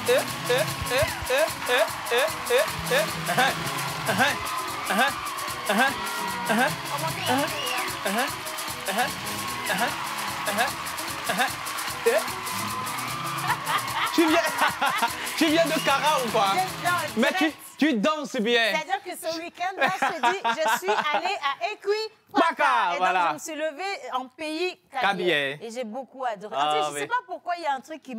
Tu viens de Cara ou pas? Mais tu danses bien. C'est-à-dire que ce week-end, là, je suis allée à Equipaca. Et donc, je me suis levée en pays Kabylie. Et j'ai beaucoup adoré. Je ne sais pas pourquoi il y a un truc qui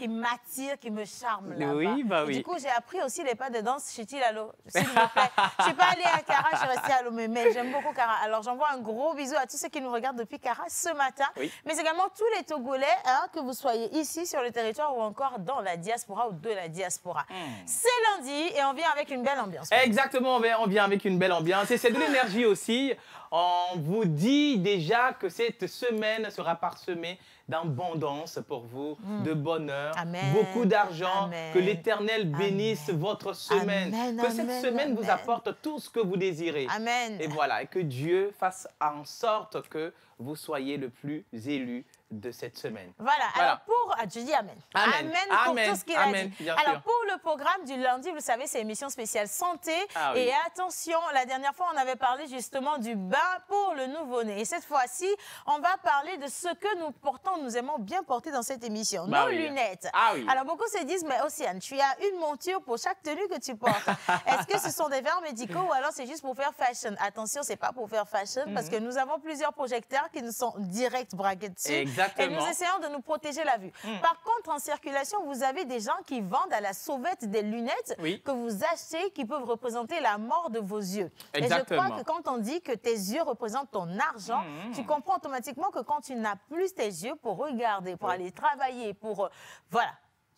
m'attire, qui me charme là-bas. Oui, bah oui. Du coup, j'ai appris aussi les pas de danse chez Tilalo, s'il vous plaît. Je ne suis pas allée à Cara, je suis restée à Lomé, mais j'aime beaucoup Cara. Alors, j'envoie un gros bisou à tous ceux qui nous regardent depuis Cara ce matin, mais également tous les Togolais, que vous soyez ici sur le territoire ou encore dans la diaspora ou de la diaspora. C'est lundi et on vient avec une belle ambiance. Exactement, on vient avec une belle ambiance et c'est de l'énergie aussi. On vous dit déjà que cette semaine sera parsemée d'abondance pour vous, de bonheur, beaucoup d'argent, que l'Éternel bénisse votre semaine, que cette semaine vous apporte tout ce que vous désirez. Amen. Et voilà, et que Dieu fasse en sorte que vous soyez le plus élu de cette semaine. Voilà. Alors pour... je dis Amen. Amen pour tout ce qu'il a dit. Alors pour le programme du lundi, vous le savez, c'est émission spéciale santé. Et attention, la dernière fois, on avait parlé justement du bain pour le nouveau-né. Et cette fois-ci, on va parler de ce que nous portons, nous aimons bien porter dans cette émission. Nos lunettes. Alors beaucoup se disent, mais Océane, tu as une monture pour chaque tenue que tu portes. Est-ce que ce sont des verres médicaux ou alors c'est juste pour faire fashion? Attention, c'est pas pour faire fashion parce que nous avons plusieurs projecteurs qui nous sont direct braqués dessus. Et nous essayons de nous protéger la vue. Par contre, en circulation, vous avez des gens qui vendent à la sauvette des lunettes que vous achetez qui peuvent représenter la mort de vos yeux. Et je crois que quand on dit que tes yeux représentent ton argent, tu comprends automatiquement que quand tu n'as plus tes yeux pour regarder, pour aller travailler, pour... voilà.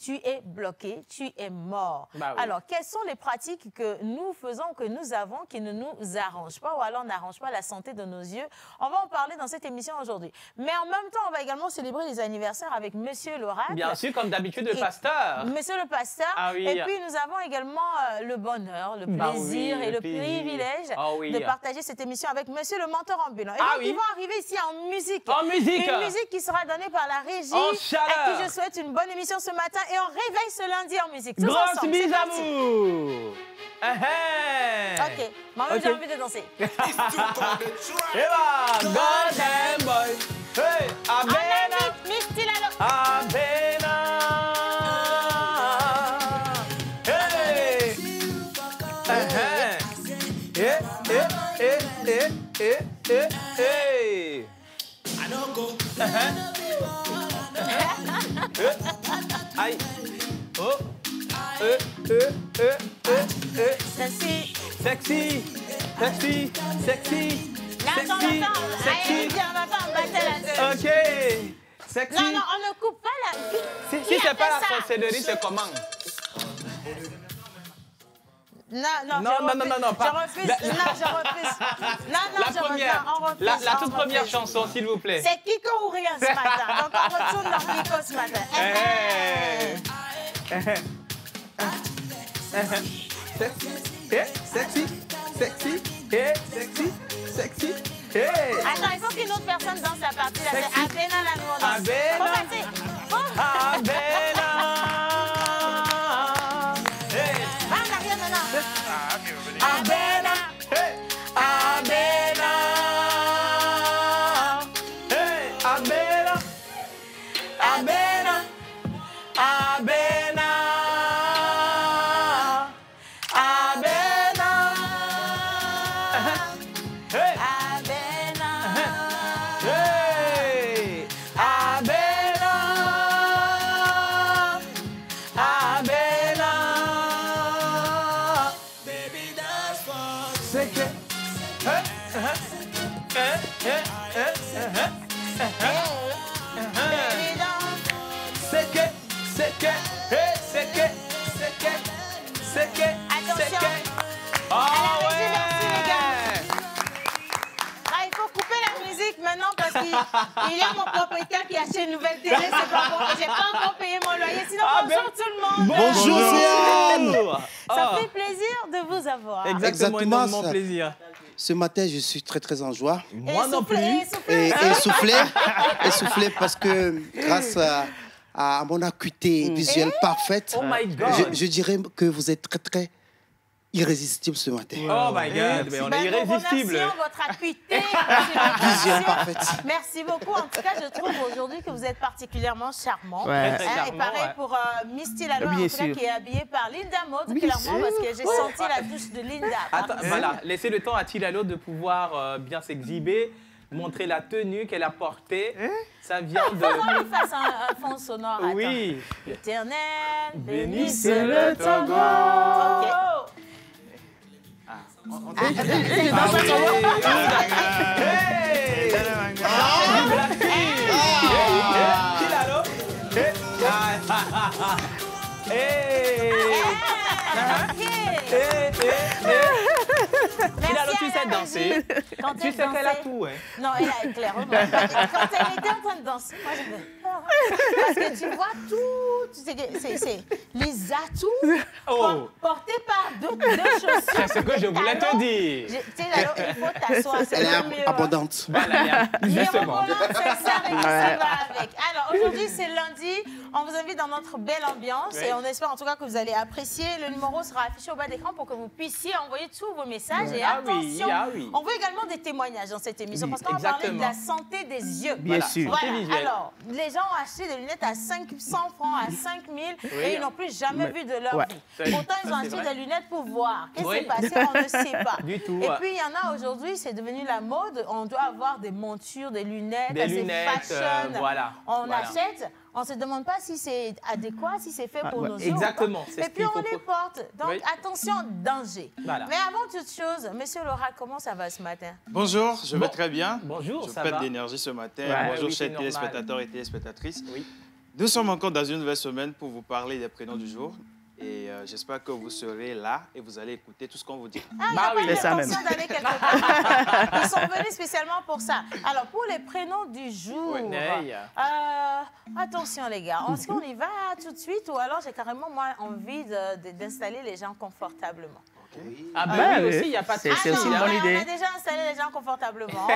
Tu es bloqué, tu es mort. Alors, quelles sont les pratiques que nous faisons, que nous avons, qui ne nous arrangent pas ou alors n'arrangent pas la santé de nos yeux? On va en parler dans cette émission aujourd'hui. Mais en même temps, on va également célébrer les anniversaires avec Monsieur l'Oracle. Bien sûr, comme d'habitude, le pasteur. Monsieur le pasteur. Et puis, nous avons également le bonheur, le plaisir et le privilège de partager cette émission avec Monsieur le mentor ambulant. Et donc, ils vont arriver ici en musique. En musique. Une musique qui sera donnée par la régie. En chaleur. À qui je souhaite une bonne émission ce matin. Et on réveille ce lundi en musique. Grosse mise à vous. Ok, moi-même j'ai envie de danser. Et voilà, Golden Boy. Hey, Abena. Miss Tilalo. Abena. Hey. Hey. I don't go. Aïe. Oh. Sexy. Sexy. Sexy. Sexy. Sexy. Sexy. On va pas en battre la Ok. Sexy. Non, on ne coupe pas la... Si c'est pas la sorcellerie, c'est comment? Non, pas. Je refuse. Non, je refuse. Non, la toute première chanson, s'il vous plaît. C'est Kiko ou rien ce matin. Donc, on retourne dans Kiko ce matin. Sexy. Attends, il faut qu'une autre personne danse la partie. Là, c'est Abena la nouvelle danse. Faut passer. Abena. Va en arrière maintenant. Abena. Abena. Abena. Abena. Abena. Attention. Il faut couper la musique maintenant parce qu'il y a mon propriétaire qui a acheté une nouvelle télé. C'est pas bon. J'ai pas encore payé mon loyer. Sinon, bonjour tout le monde. Bonjour Océane. Ça fait plaisir de vous avoir. Exactement, énormément plaisir. Ce matin, je suis très en joie. Moi non plus. Et essoufflé parce que grâce à mon acuité visuelle parfaite. Oh my God. Je dirais que vous êtes très, très irrésistible ce matin. Oh my God, mais on est irrésistible. Nous remercions votre acuité visuelle parfaite. Merci beaucoup. En tout cas, je trouve aujourd'hui que vous êtes particulièrement charmant. Ouais. Et pareil pour Misty Lalo, en tout cas, qui est habillée par Linda Mode, clairement, parce que j'ai senti la touche de Linda. Attends, voilà, laissez le temps à Tilalo de pouvoir bien s'exhiber, montrer la tenue qu'elle a portée. Ça vient de... On lui fasse un fond sonore. Oui. Éternel, bénisse le Togo. OK. Tilalo, tu sais danser. Tu sais qu'elle a tout, hein? Non, elle a clairement. Quand elle était en train de danser, moi je me... Parce que tu vois tout, c'est les atouts portés par deux chaussures. C'est ce que je voulais te dire. Tu sais, alors, il faut t'asseoir. Elle est abondante. Voilà, justement. C'est ça, et ça va avec. Alors, aujourd'hui, c'est lundi. On vous invite dans notre belle ambiance et on espère en tout cas que vous allez apprécier. Le numéro sera affiché au bas d'écran pour que vous puissiez envoyer tous vos messages. Et attention, on veut également des témoignages dans cette émission parce qu'on va parler de la santé des yeux. Bien sûr. Voilà. Alors, les gens ont acheté des lunettes à 500 francs, à 5000 et ils n'ont plus jamais vu de leur vie. Pourtant, ils ont acheté des lunettes pour voir. Qu'est-ce qui s'est passé? On ne sait pas. Du tout. Et puis, il y en a aujourd'hui, c'est devenu la mode. On doit avoir des montures, des lunettes, assez fashion. Voilà. On achète. On ne se demande pas si c'est adéquat, si c'est fait pour nos yeux. Exactement. Et puis on les porte. Donc attention, danger. Voilà. Mais avant toute chose, Monsieur Laura, comment ça va ce matin? Bonjour, je vais très bien. Bonjour, ça va? Je pète d'énergie ce matin. Bonjour, chers téléspectateurs et téléspectatrices. Oui. Nous sommes encore dans une nouvelle semaine pour vous parler des prénoms du jour. Et j'espère que vous serez là et vous allez écouter tout ce qu'on vous dit. Ah, il n'y a pas d'intention d'aller quelque part. Ils sont venus spécialement pour ça. Alors, pour les prénoms du jour, attention les gars, est-ce qu'on y va tout de suite ou alors j'ai carrément moi envie d'installer les gens confortablement? Oui. Ah ben oui, aussi, il n'y a pas de souci. C'est aussi une bonne idée. On a déjà installé les gens confortablement.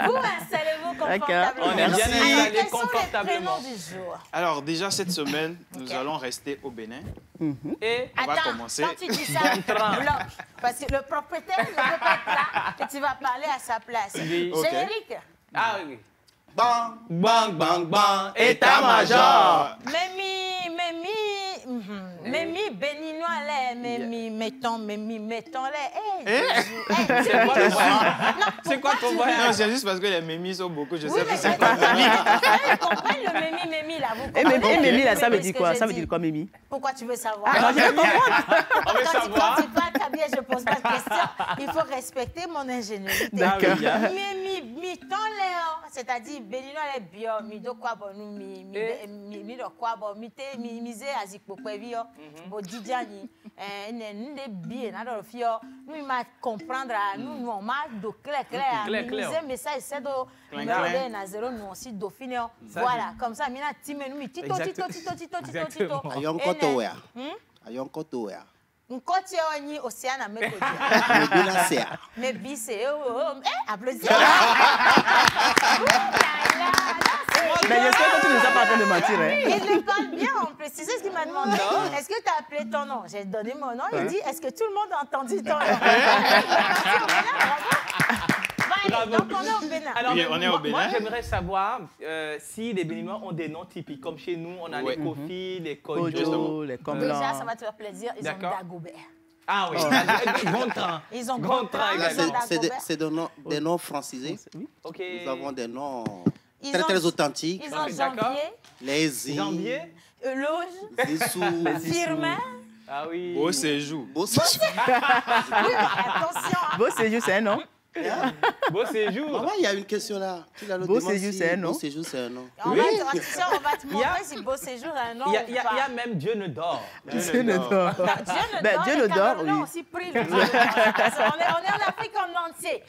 Vous installez-vous confortablement. On est bien installés confortablement. Quels sont les prénoms du jour? Alors déjà cette semaine, nous allons rester au Bénin. Et on va commencer. Quand tu dis ça, bloque. Parce que le propriétaire ne peut pas être là et tu vas parler à sa place. Générique. Ah oui. Bang, bang, bang, bang, état-major. Mémi, béninois, mémi, mettons-les. C'est quoi le voyage? C'est quoi ton voyage? Non, c'est juste parce que les mémis sont beaucoup, je sais pas c'est quoi mémi. Vous comprenez le mémi, là, vous comprenez? Et mémi, là, ça veut dire quoi? Ça veut dire quoi, mémi? Pourquoi tu veux savoir? Non, je veux comprendre. On veut savoir. Quand tu parles bien, je ne pose pas de questions. Il faut respecter mon ingéniosité. D'accord. Mi ton c'est-à-dire béninois les bio, mi do quoi bon nous mi do quoi bon mi te mi mise azikpo pevio bo didjani ne bien na do fio nous ma comprendre nous on ma do clair mise message c'est do na zéro nous aussi dauphine voilà comme ça mi na time nous mi tito ayon kotower ayon kotower Nkoti oni Océane Amekodi. Mais c'est applaudissements. Mais j'espère que tu ne nous as pas en train de mentir. Il le parle bien en plus. Tu sais ce qu'il m'a demandé? Est-ce que tu as appelé ton nom? J'ai donné mon nom. Il dit, est-ce que tout le monde a entendu ton nom? Bravo. Donc on est au Bénin. Alors, oui, on est au Bénin. Moi, j'aimerais savoir si les Béninois ont des noms typiques. Comme chez nous, on a les Kofi, les Kojo, les Komlan. Déjà, ça va te faire plaisir. Ils ont Dagobert. Ah oui, Gontran. Ils ont Gontran. C'est des noms francisés. Ok. Nous avons des noms très authentiques. Ils ont Janvier. Les Janvier. Loge. Zissou. Firmin. Ah oui. Beau séjour. Beau séjour. Oui, attention. Beau séjour, c'est un nom. Beau séjour. Maman, il y a une question là. Beau séjour, c'est un nom. Beau séjour, c'est un nom. On va te montrer si beau séjour est un nom. Il y a même Dieu ne dort. Dieu ne dort. Dieu ne dort, oui. On aussi prie. On est en Afrique en entier.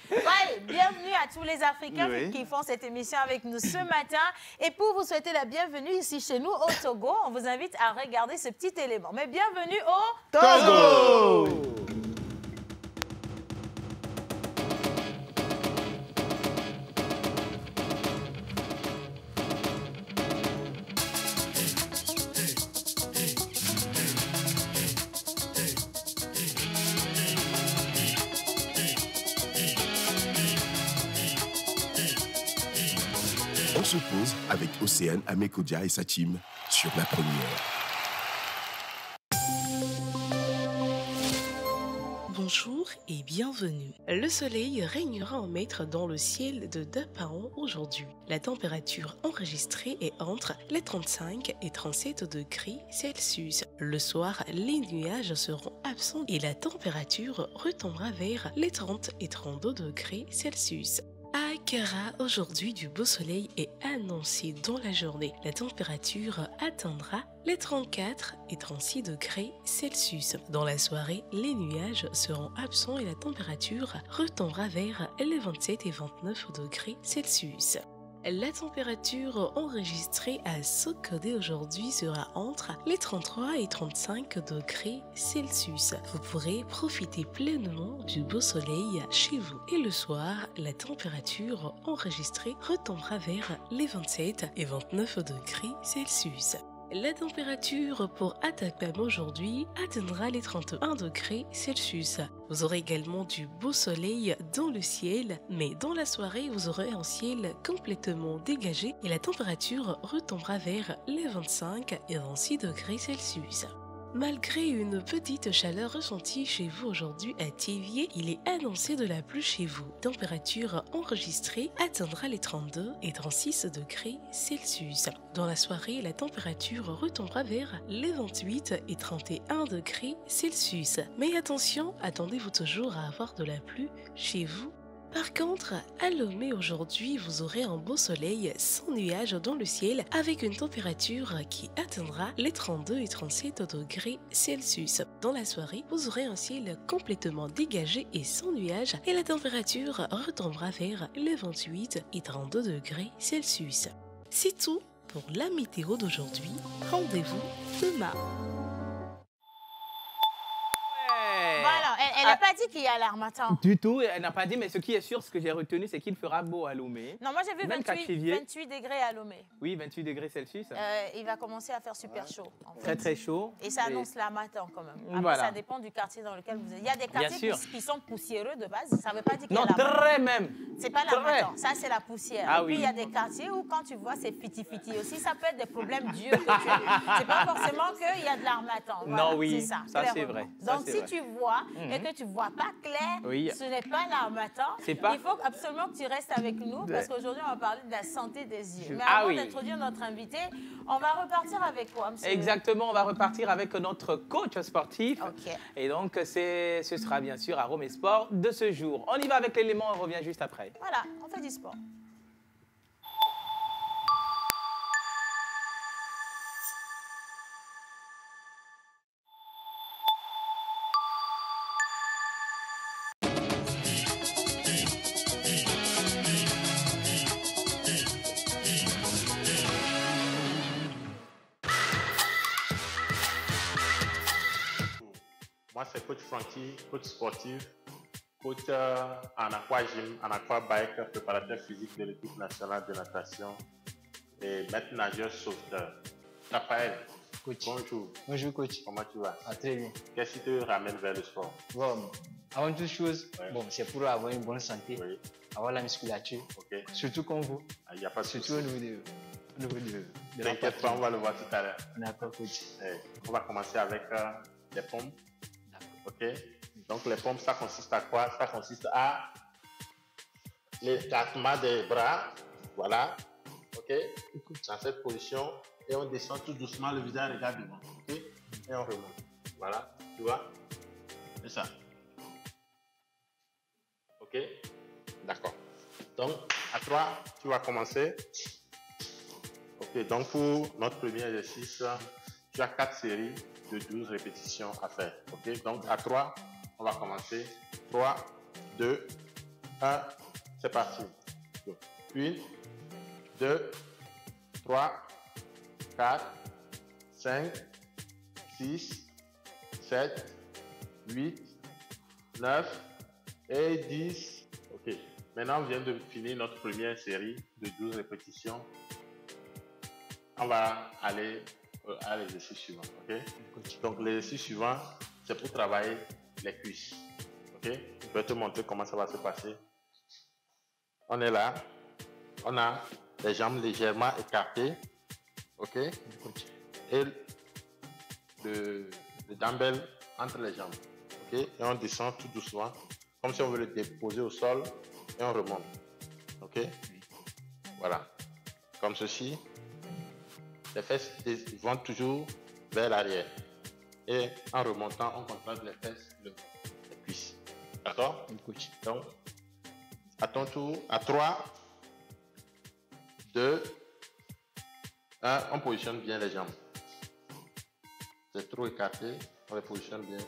Bienvenue à tous les Africains qui font cette émission avec nous ce matin. Et pour vous souhaiter la bienvenue ici chez nous au Togo, on vous invite à regarder ce petit élément. Mais bienvenue au Togo. se pose avec Océane Amekodia et sa team sur la première. Bonjour et bienvenue. Le soleil régnera en maître dans le ciel de Dapaon aujourd'hui. La température enregistrée est entre les 35 et 37 degrés Celsius. Le soir, les nuages seront absents et la température retombera vers les 30 et 32 degrés Celsius. À Accra, aujourd'hui, du beau soleil est annoncé dans la journée. La température atteindra les 34 et 36 degrés Celsius. Dans la soirée, les nuages seront absents et la température retombera vers les 27 et 29 degrés Celsius. La température enregistrée à Sokodé aujourd'hui sera entre les 33 et 35 degrés Celsius. Vous pourrez profiter pleinement du beau soleil chez vous. Et le soir, la température enregistrée retombera vers les 27 et 29 degrés Celsius. La température pour Atapam aujourd'hui atteindra les 31 degrés Celsius. Vous aurez également du beau soleil dans le ciel, mais dans la soirée, vous aurez un ciel complètement dégagé et la température retombera vers les 25 et 26 degrés Celsius. Malgré une petite chaleur ressentie chez vous aujourd'hui à Thiviers, il est annoncé de la pluie chez vous. Température enregistrée atteindra les 32 et 36 degrés Celsius. Dans la soirée, la température retombera vers les 28 et 31 degrés Celsius. Mais attention, attendez-vous toujours à avoir de la pluie chez vous. Par contre, à Lomé aujourd'hui, vous aurez un beau soleil sans nuages dans le ciel avec une température qui atteindra les 32 et 37 degrés Celsius. Dans la soirée, vous aurez un ciel complètement dégagé et sans nuages et la température retombera vers les 28 et 32 degrés Celsius. C'est tout pour la météo d'aujourd'hui. Rendez-vous demain. Elle n'a pas dit qu'il y a l'harmattan. Du tout, elle n'a pas dit, mais ce qui est sûr, ce que j'ai retenu, c'est qu'il fera beau à Lomé. Non, moi j'ai vu 28 degrés à Lomé. Oui, 28 degrés Celsius. Il va commencer à faire super chaud. En fait. Très, très chaud. Et ça annonce l'harmattan quand même. Après, ça dépend du quartier dans lequel vous êtes. Il y a des quartiers qui sont poussiéreux de base. Ça ne veut pas dire qu'il y a l'harmattan. Non, très même. C'est pas l'harmattan, ça c'est la poussière. Et puis il y a des quartiers où quand tu vois c'est fiti-fiti aussi, ça peut être des problèmes d'yeux que tu as. C'est pas forcément qu'il y a de l'harmattan. Voilà, non, oui, ça c'est vrai. Donc si tu vois et que tu ne vois pas clair, ce n'est pas l'harmattan. Il faut absolument que tu restes avec nous parce qu'aujourd'hui on va parler de la santé des yeux. Mais avant d'introduire notre invité, on va repartir avec quoi, monsieur? Exactement, on va repartir avec notre coach sportif. Okay. Et donc ce sera bien sûr Arôme et Sport de ce jour. On y va avec l'élément, on revient juste après. Voilà, on fait du sport. Moi, c'est coach Frankie, coach sportif, coach en aquagym, en aquabike, préparateur physique de l'équipe nationale de natation et maître nageur sauveteur. Raphaël, coach. Bonjour. Bonjour, coach. Comment tu vas? Très bien. Qu'est-ce qui te ramène vers le sport? Bon, avant toute chose, c'est pour avoir une bonne santé, avoir la musculature, surtout comme vous. Il n'y a pas de souci. Surtout au niveau de T'inquiète pas, on va le voir tout à l'heure. D'accord, coach. On va commencer avec les pompes. Ok. Donc les pompes, ça consiste à quoi? Ça consiste à l'écartement des bras. Voilà. Ok. Dans cette position. Et on descend tout doucement, le visage regarde devant. Ok. Et on remonte. Voilà. Tu vois? C'est ça. Ok. D'accord. Donc, à 3, tu vas commencer. Ok. Donc, pour notre premier exercice, tu as 4 séries de 12 répétitions à faire. Ok, donc à 3, on va commencer. 3, 2, 1, c'est parti. 1, 2, 3, 4, 5, 6, 7, 8, 9 et 10. Ok, maintenant on vient de finir notre première série de 12 répétitions. On va aller à l'exercice suivant, ok? Donc l'exercice suivant, c'est pour travailler les cuisses, ok? Je vais te montrer comment ça va se passer. On est là, on a les jambes légèrement écartées. OK? Et le dumbbell entre les jambes. OK? Et on descend tout doucement, comme si on veut le déposer au sol et on remonte. OK? Voilà. Comme ceci. Les fesses vont toujours vers l'arrière. Et en remontant, on contracte les fesses, les cuisses. D'accord? Donc, à ton tour, à 3, 2, 1, on positionne bien les jambes. C'est trop écarté, on les positionne bien.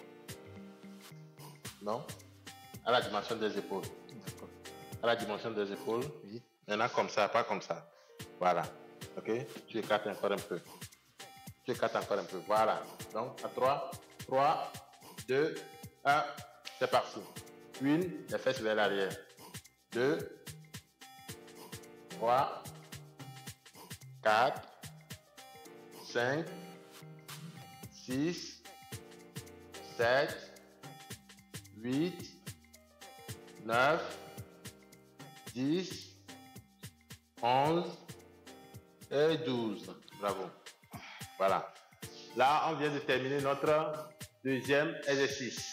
Non? À la dimension des épaules. À la dimension des épaules. Oui. Maintenant comme ça, pas comme ça. Voilà. OK? Tu écartes encore un peu. Tu écartes encore un peu. Voilà. Donc, à 3, 2, 1, c'est parti. Une, les fesses vers l'arrière. 2, 3, 4, 5, 6, 7, 8, 9, 10, 11 et 12. Bravo. Voilà. Là, on vient de terminer notre deuxième exercice.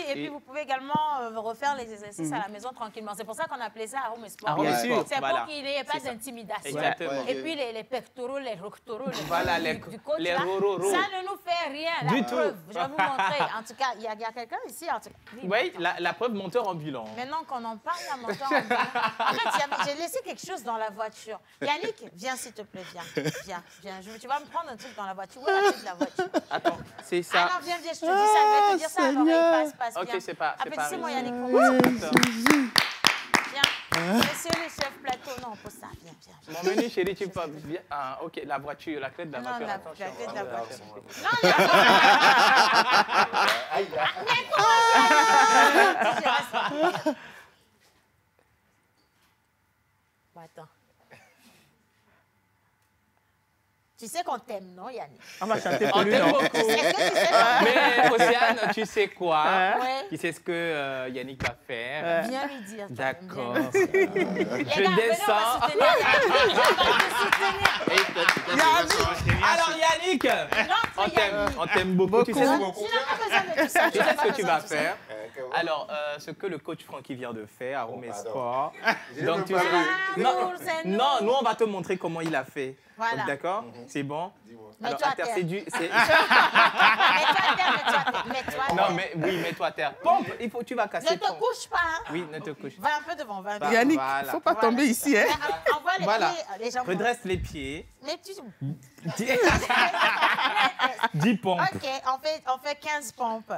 Et puis, vous pouvez également refaire les exercices à la maison tranquillement. C'est pour ça qu'on a appelé ça Home Sport. C'est pour qu'il n'y ait pas d'intimidation. Et puis, les pectoraux, les rectoraux, du coach, là, ça ne nous fait rien. La preuve, je vais vous montrer. En tout cas, il y a quelqu'un ici. En tout cas, oui, la preuve, monteur ambulant. Maintenant qu'on en parle, la monteur ambulant. En fait, j'ai laissé quelque chose dans la voiture. Yannick, viens s'il te plaît, viens. Tu vas me prendre un truc dans la voiture. Où est la clé de la voiture? Attends, c'est ça. Alors, viens, je te dis ça. Je vais te dire ça à l'oreille. Passe. Ok, c'est pas. Appelle-moi Yannick. Viens. Monsieur le chef plateau. Non, pour ça. Viens. Mon menu, chérie, tu peux. Ah, ok, la voiture, la clé de la voiture. Non, la clé de la voiture. Non, attends. Tu sais qu'on t'aime, non, Yannick? On va chanter pour lui, non? Beaucoup. Mais Océane, tu sais quoi? Tu sais ce que Yannick va faire? Viens lui dire. D'accord. Je descends. Alors, Yannick, on t'aime beaucoup. Tu sais ce que tu vas faire? Alors, ce que le coach Francky vient de faire à Home Sport. Donc, tu non, nous, on va te montrer comment il a fait. Voilà. D'accord? C'est bon? Alors, mets-toi à terre. Mets-toi à terre. Non, mais oui, mets-toi à terre. Pompe, tu vas casser. Ne te couche pas. Hein? Oui, ne te couche pas. Va un peu devant. Yannick, il ne faut pas tomber ici. Hein? Envoie les jambes. Redresse les pieds. Mais tu... 10 pompes. OK, on fait 15 pompes.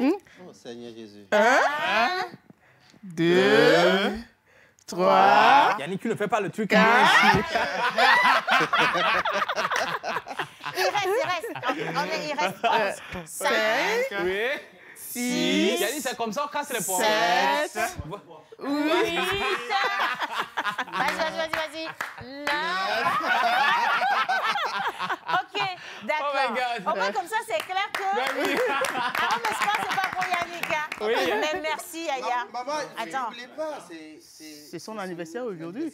Oh, Seigneur Jésus. 1, 2, 3. Yannick, tu ne fais pas le truc. Il reste 5, 6. Yannick, c'est comme ça, on casse les pompes. 7, 8. Vas-y. 9. OK, d'accord. Oh my God. Au moins, comme ça, c'est clair que... Ah, mais c'est pas pour Yannick. Hein? Oui. Mais merci, Yaya. Maman, attends. n'oubliez pas, c'est son anniversaire aujourd'hui.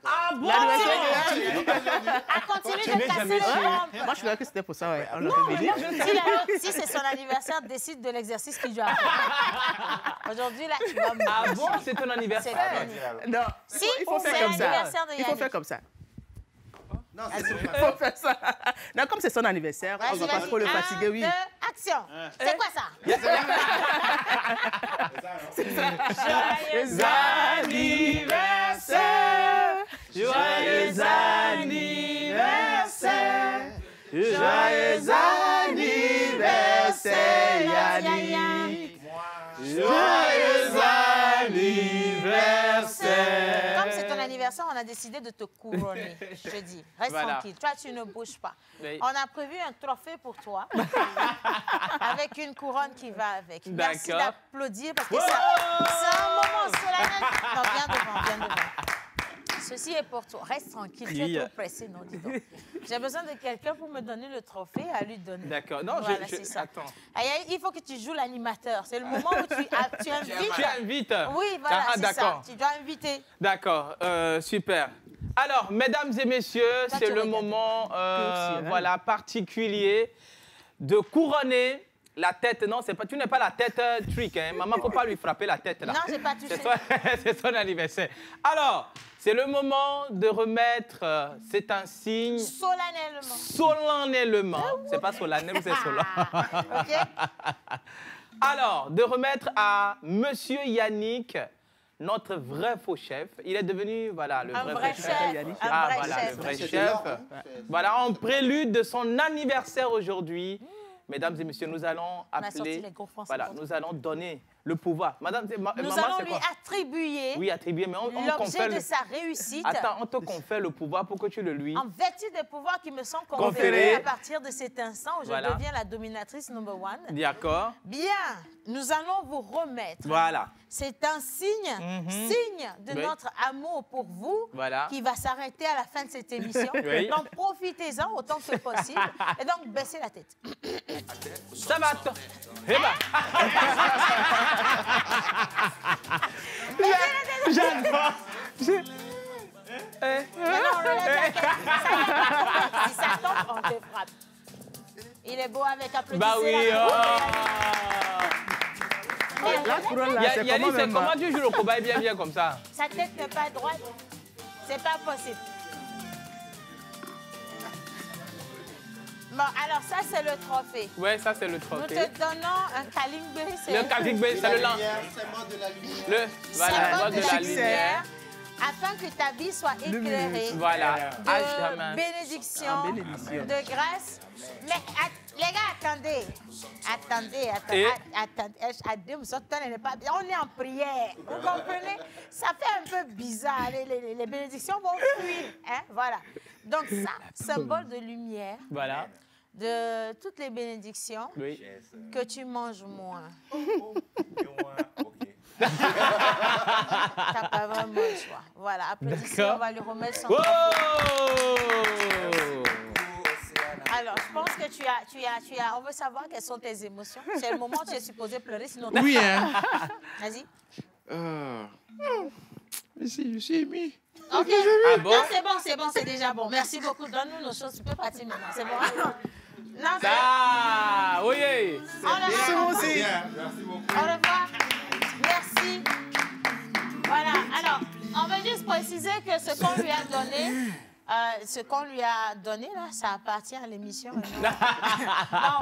Ah bon? Continue de casser les pompes. Moi, je croyais que c'était pour ça. Ouais. Si c'est son anniversaire, décide de l'exercice qu'il doit faire. Aujourd'hui, là, tu vas... Ah bon? C'est ton anniversaire? Non, si, il faut faire comme ça. Il faut faire comme ça. Non, il faut faire ça. Non, comme c'est son anniversaire, on ne va pas trop le fatiguer, oui. 1, 2, action. C'est quoi ça? C'est ça. Joyeux anniversaire! Joyeux anniversaire! Joyeux anniversaire, Yannick! Joyeux anniversaire! Comme c'est ton anniversaire, on a décidé de te couronner. Je te dis, reste tranquille. Toi, tu ne bouges pas. Oui. On a prévu un trophée pour toi avec une couronne qui va avec. Merci d'applaudir parce que c'est un moment solennel. Non, viens devant. ceci est pour toi. Reste tranquille, tu es trop pressé, non, dis donc. J'ai besoin de quelqu'un pour me donner le trophée à lui donner. D'accord. Non, voilà, c'est ça. Attends. Il faut que tu joues l'animateur. C'est le moment où tu invites. Tu invites. Oui, voilà, c'est ça. Tu dois inviter. D'accord, super. Alors, mesdames et messieurs, c'est le moment voilà, particulier de couronner la tête. Non, pas, tu n'es pas la tête trick. Hein. Maman, il ne faut pas lui frapper la tête. Là. Non, je n'ai pas touché. C'est son anniversaire. Alors, c'est le moment de remettre, c'est un signe... Solennellement. Solennellement. C'est pas solennel ou c'est solennel. OK. Alors, de remettre à Monsieur Yannick, notre vrai faux chef. Il est devenu, voilà, le vrai chef. Le vrai chef. Voilà, en prélude de son anniversaire aujourd'hui. Mesdames et messieurs, nous allons appeler, voilà, nous allons donner le pouvoir. Madame, nous allons lui attribuer, oui, attribuer, mais on l'objet de sa réussite. Attends, on te confère le pouvoir pour que tu le lui... En vertu des pouvoirs qui me sont conférés à partir de cet instant où je deviens la dominatrice number one. D'accord. Bien, nous allons vous remettre. Voilà. C'est un signe, signe de notre amour pour vous qui va s'arrêter à la fin de cette émission. Donc, profitez-en autant que possible. Et donc, baissez la tête. Ça va. Eh ben. J'adore. Si ça tombe, on te frappe. Il est beau avec applaudissements. Bah oui. Yannick, c'est comment tu joues le cobaye bien comme ça? Sa tête n'est pas droite. C'est pas possible. Bon, alors ça, c'est le trophée. Oui, ça, c'est le trophée. Nous te donnons un Kalingbe. Le Kalingbe, c'est le lent. C'est mot de la lumière. Afin que ta vie soit éclairée. Voilà. De bénédiction, de grâce. Mais les gars, attendez. On est en prière. Vous comprenez? Ça fait un peu bizarre. Les bénédictions vont fuir. Hein? Voilà. Donc ça, symbole de lumière. Voilà. De toutes les bénédictions que tu manges moins. T'as pas vraiment le choix. Voilà, applaudissez, on va lui remettre son trophée. Alors, je pense que tu as... On veut savoir quelles sont tes émotions. C'est le moment où tu es supposé pleurer, sinon... Oui, hein. Vas-y. Mais si, je suis ému. OK. Ah bon? Non, c'est bon, c'est déjà bon. Merci beaucoup. Donne-nous nos choses. Tu peux partir maintenant. C'est bon. Non, c'est bon. Oui. C'est bon aussi. Merci beaucoup. Au revoir. Merci. Voilà. Alors, on veut juste préciser que ce qu'on lui a donné, là, ça appartient à l'émission. On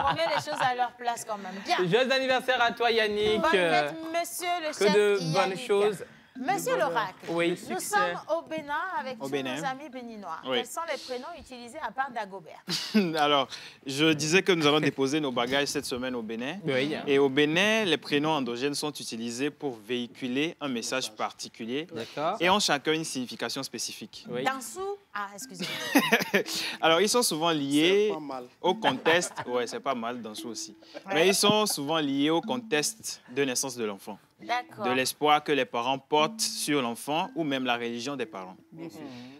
remet les choses à leur place quand même. Bien. Joyeux anniversaire à toi, Yannick. Bonne fête, monsieur le chef. Que de Yannick. bonnes choses. Monsieur l'oracle, nous sommes au Bénin avec tous nos amis béninois. Quels sont les prénoms utilisés à part d'Agobert? Alors, je disais que nous allons déposer nos bagages cette semaine au Bénin. Oui. Et au Bénin, les prénoms endogènes sont utilisés pour véhiculer un message particulier et ont chacun une signification spécifique. Oui. Dansou, excusez-moi. Alors, ils sont souvent liés au contexte. Ouais, c'est pas mal, Dansou aussi. Ouais. Mais ils sont souvent liés au contexte de naissance de l'enfant. De l'espoir que les parents portent sur l'enfant ou même la religion des parents.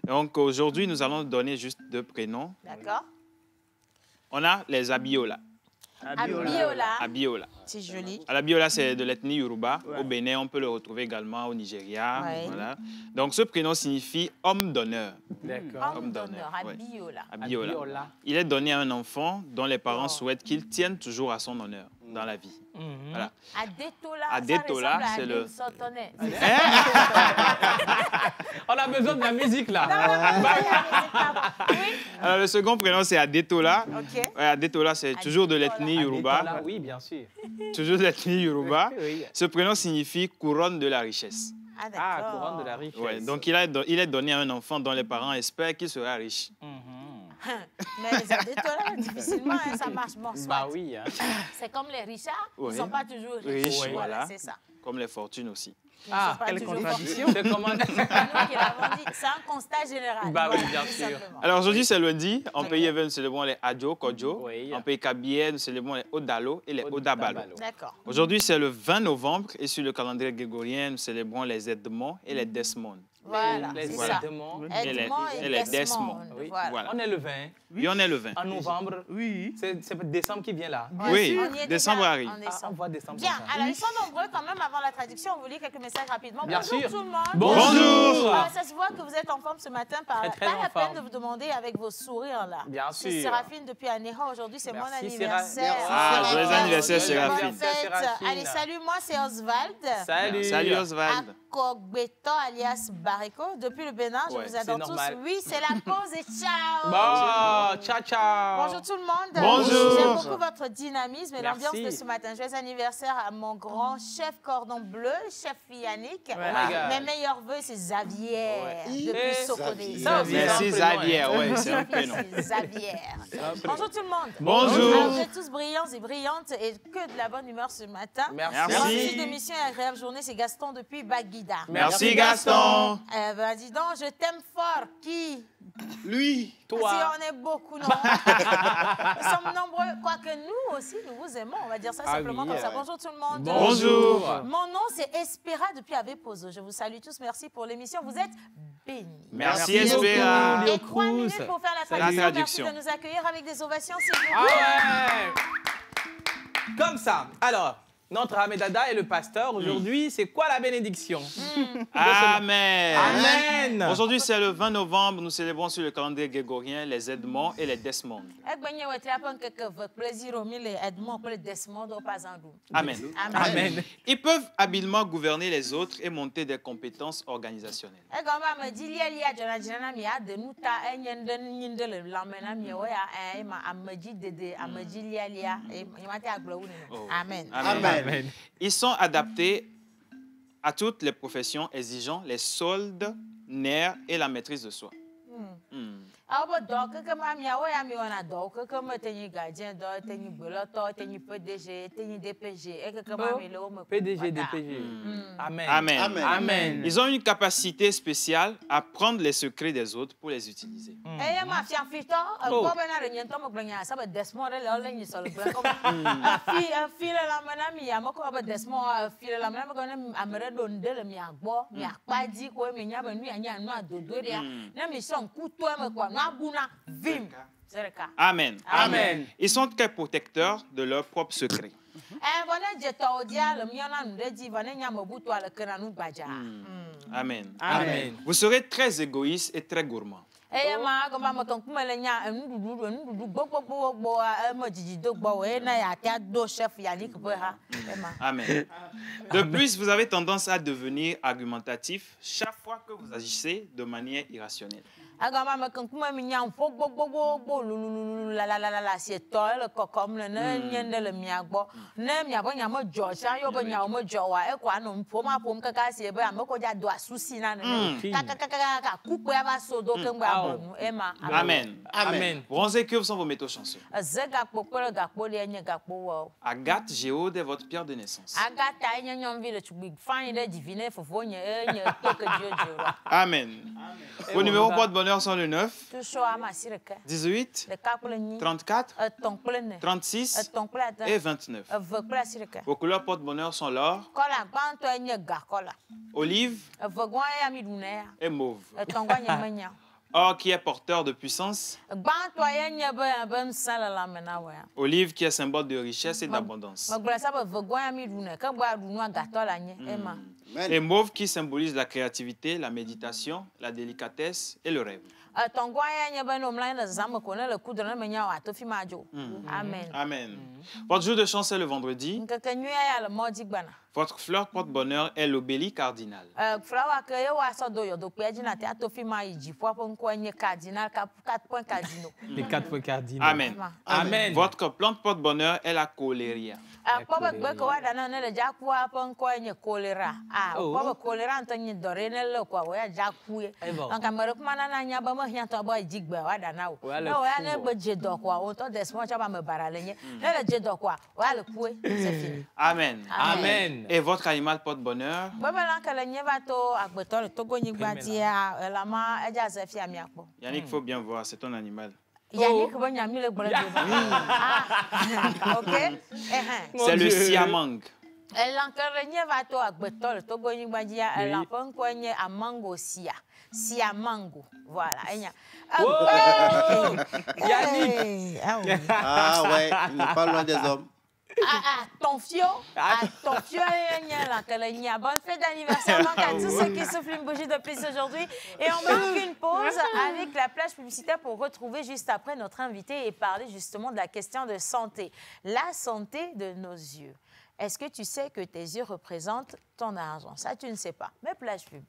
Donc aujourd'hui, nous allons donner juste 2 prénoms. D'accord. On a les Abiola. Abiola. C'est joli. Abiola, c'est de l'ethnie Yoruba. Au Bénin, on peut le retrouver également au Nigeria. Voilà. Donc ce prénom signifie homme d'honneur. D'accord. Homme d'honneur, Abiola. Il est donné à un enfant dont les parents souhaitent qu'il tienne toujours à son honneur dans la vie. Voilà. Adetola, c'est le... On a besoin de la musique, là. Alors, le second prénom, c'est Adetola. Adetola, c'est toujours de l'ethnie Yoruba. Oui, bien sûr. Toujours de l'ethnie Yoruba. Ce prénom signifie couronne de la richesse. Couronne de la richesse. Ouais, donc, il est donné à un enfant dont les parents espèrent qu'il sera riche. Mais les Adetola, difficilement, ça marche. Bon, bah oui. Hein. C'est comme les richards, ils ne sont pas toujours riches. Voilà, c'est ça. Comme les fortunes aussi. Quelle contradiction. C'est nous qui l'avons dit. C'est un constat général. Bah oui, bien sûr. Alors aujourd'hui, c'est lundi. En pays Ewe, nous célébrons les Adjo, Kodjo. En pays Kabylie, nous célébrons les Odalo et les Odabalo. D'accord. Aujourd'hui, c'est le 20 novembre et sur le calendrier grégorien, nous célébrons les Edmond et les Desmond. Voilà, les Edmond et les Desmond. Oui. Voilà. On est le 20. Oui, on est le 20. En novembre. Oui. C'est décembre qui vient là. Oui, décembre arrive. On voit décembre. Bien, alors ils sont nombreux quand même avant la traduction. On vous lit quelques messages rapidement. Bien Bonjour sûr. tout le monde. Bonjour. Ça se voit que vous êtes en forme ce matin. Pas la peine de vous demander avec vos sourires là. Bien sûr. C'est Séraphine depuis Anéha. Aujourd'hui, c'est mon anniversaire. Joyeux anniversaire, Séraphine. Allez, salut, moi c'est Oswald. Salut Oswald. Akogbeto alias Bariko. Depuis le Bénin, je vous adore tous. Oui, c'est la pause et ciao. Bon, ciao, ciao. Bonjour tout le monde. Bonjour. J'aime beaucoup votre dynamisme et l'ambiance de ce matin. Joyeux anniversaire à mon grand chef cordon bleu, chef Yannick. Mes meilleurs voeux, c'est Xavier depuis Sokodé. Merci Xavier, c'est un prénom. Xavier. Bonjour tout le monde. Bonjour. Alors, vous êtes tous brillants et brillantes et que de la bonne humeur ce matin. Merci. D'émission et agréable journée, c'est Gaston depuis Baguida. Merci Gaston. Dis donc, je t'aime fort. Qui? Lui. Toi. Si on est beaucoup, non. Nous sommes nombreux. Quoique nous aussi, nous vous aimons. On va dire ça simplement comme ça. Bonjour tout le monde. Bonjour. Mon nom, c'est Espera depuis Avepozo. Je vous salue tous. Merci pour l'émission. Vous êtes bénis. Merci Espera. Et 3 minutes pour faire la traduction. Merci de nous accueillir avec des ovations, s'il vous plaît. Comme ça. Alors, notre Ahmedada est le pasteur. Aujourd'hui, c'est quoi la bénédiction? Amen. Amen. Aujourd'hui, c'est le 20 novembre. Nous célébrons sur le calendrier grégorien les Edmond et les Desmond. Amen. Amen. Ils peuvent habilement gouverner les autres et monter des compétences organisationnelles. Amen. Amen. Ils sont adaptés à toutes les professions exigeant les soldes, nerfs et la maîtrise de soi. PDG, DPG. Amen. Amen. Amen. Amen. Ils ont une capacité spéciale à prendre les secrets des autres pour les utiliser. Amen. Amen. Ils sont très protecteurs de leurs propres secrets. Amen. Amen. Vous serez très égoïste et très gourmand. Amen. De plus, vous avez tendance à devenir argumentatif chaque fois que vous agissez de manière irrationnelle. Amen. Amen. Bronze et cuivre sont vos métaux chanceux. Agathe, Géode est votre pierre de naissance. Amen. Vos numéros porte-bonheur sont le 9, 18, 34, 36 et 29. Vos couleurs porte-bonheur sont l'or, olive et mauve. Or qui est porteur de puissance, olive qui est symbole de richesse et d'abondance, et mauve qui symbolise la créativité, la méditation, la délicatesse et le rêve. Amen. Votre jour de chance est le vendredi. Votre fleur porte-bonheur est l'obélie cardinale. Les 4 points cardinaux. Amen. Amen. Votre plante porte-bonheur est la coléria. Amen. Amen. Et votre animal porte-bonheur? Yannick, il faut bien voir, c'est ton animal. C'est le siamang. Elankerenye va to agbeto le Togo nyigbadia elankenye amango sia mango voilà Yannick. Ah ouais, il n'est pas loin des hommes. Attention, bonne fête d'anniversaire donc à tous ceux qui soufflent une bougie de plus aujourd'hui. Et on marque une pause avec la plage publicitaire pour retrouver juste après notre invité et parler justement de la question de santé. La santé de nos yeux. Est-ce que tu sais que tes yeux représentent ton argent? Ça, tu ne sais pas. Mais plage pub.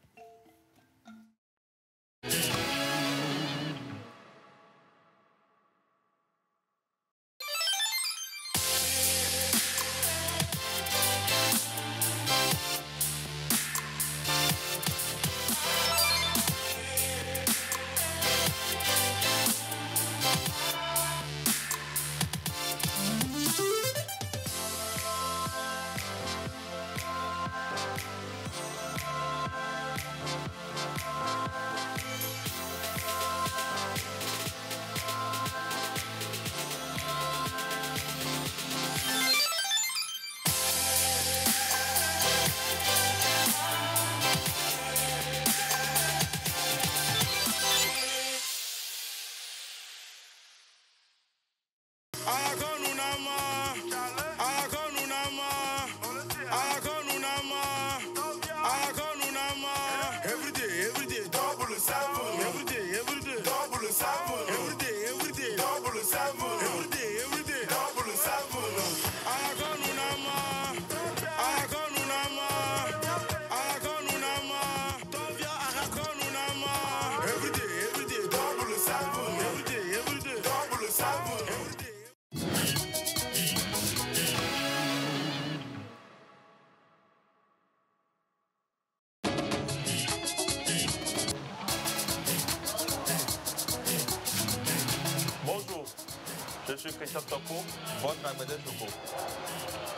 Je suis Christian Toko, votre Mademoiselle Choco.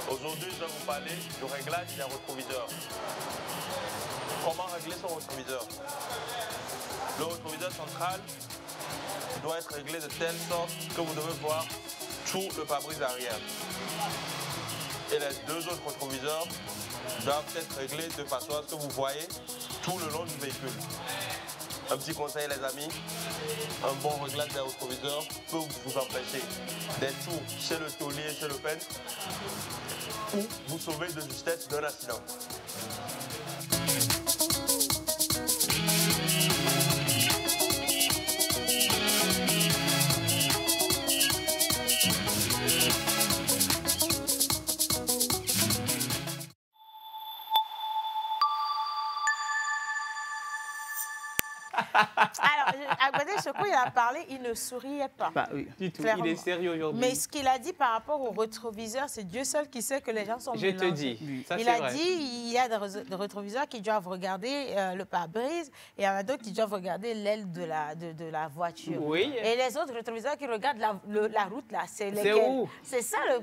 Aujourd'hui, je vais vous parler du réglage d'un rétroviseur. Comment régler son rétroviseur? Le rétroviseur central doit être réglé de telle sorte que vous devez voir tout le pare-brise arrière. Et les deux autres rétroviseurs doivent être réglés de façon à ce que vous voyez tout le long du véhicule. Un petit conseil les amis, un bon réglage des rétroviseurs peut vous empêcher d'être tout chez le taulier, chez le peintre, ou vous sauver de justesse d'un accident. Alors, à côté de Choco, il a parlé, il ne souriait pas. Bah oui, du tout. Il est sérieux aujourd'hui. Mais ce qu'il a dit par rapport au rétroviseur, c'est Dieu seul qui sait que les gens sont mélangés. Je te dis, ça, il a dit il y a des rétroviseurs qui doivent regarder le pare-brise et il y en a d'autres qui doivent regarder l'aile de la voiture. Oui. Et les autres rétroviseurs qui regardent la route, là, c'est lesquels? C'est où? C'est ça le...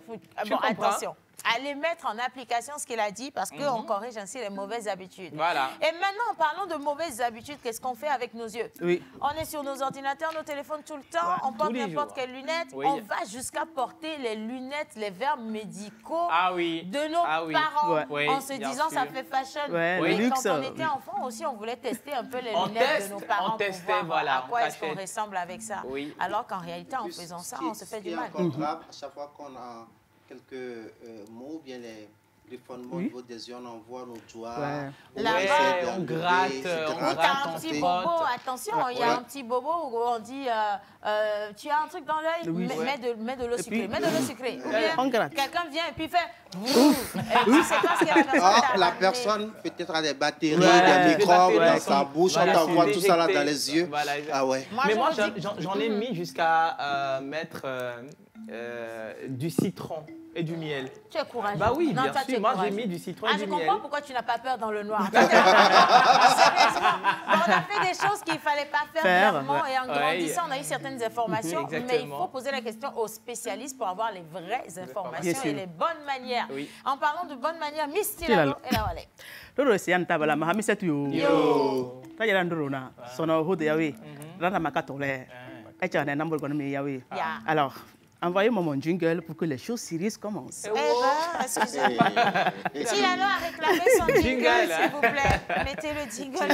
Bon, attention. Allez mettre en application ce qu'il a dit parce qu'on corrige ainsi les mauvaises habitudes. Voilà. Et maintenant, en parlant de mauvaises habitudes, qu'est-ce qu'on fait avec nos yeux? Oui. On est sur nos ordinateurs, nos téléphones tout le temps, on porte n'importe quelle lunette, on va jusqu'à porter les lunettes, les verres médicaux de nos parents en se disant ça fait fashion. Et quand on était enfant aussi, on voulait tester un peu les lunettes de nos parents pour voir à quoi est-ce qu'on ressemble avec ça. Alors qu'en réalité, en faisant ça, on se fait du mal. À chaque fois qu'on a quelques mots, bien les fondements au niveau des yeux, on envoie nos doigts. On gratte, on gratte un petit bobo. Attention, il y a un petit bobo où on dit tu as un truc dans l'œil, mets de l'eau sucrée. Mets de l'eau sucrée. Ou bien quelqu'un vient et puis fait tu sais pas ce que la personne la personne peut-être a des batteries, des microbes dans sa bouche, on envoie tout ça là dans les yeux. Ah ouais. Mais moi, j'en ai mis jusqu'à mettre du citron et du miel. Tu es courageux. Bah oui, bien sûr. Moi, j'ai mis du citron et du miel. Je comprends pourquoi tu n'as pas peur dans le noir. Sérieusement, on a fait des choses qu'il ne fallait pas faire clairement et en grandissant, on a eu certaines informations. Mais il faut poser la question aux spécialistes pour avoir les vraies informations et les bonnes manières. En parlant de bonnes manières, Miss Tilalo et la Wallet. Lolo sian tabala mahamisetu yo. Ta yara ndorona. Sono hode yawe. Rana makatole. Echa na nambol kono mi yawe. Alors Envoyez-moi mon jingle pour que les choses sérieuses commencent. Eh ben, excusez-moi. Chilalo a réclamé son jingle, s'il vous plaît. Mettez le jingle.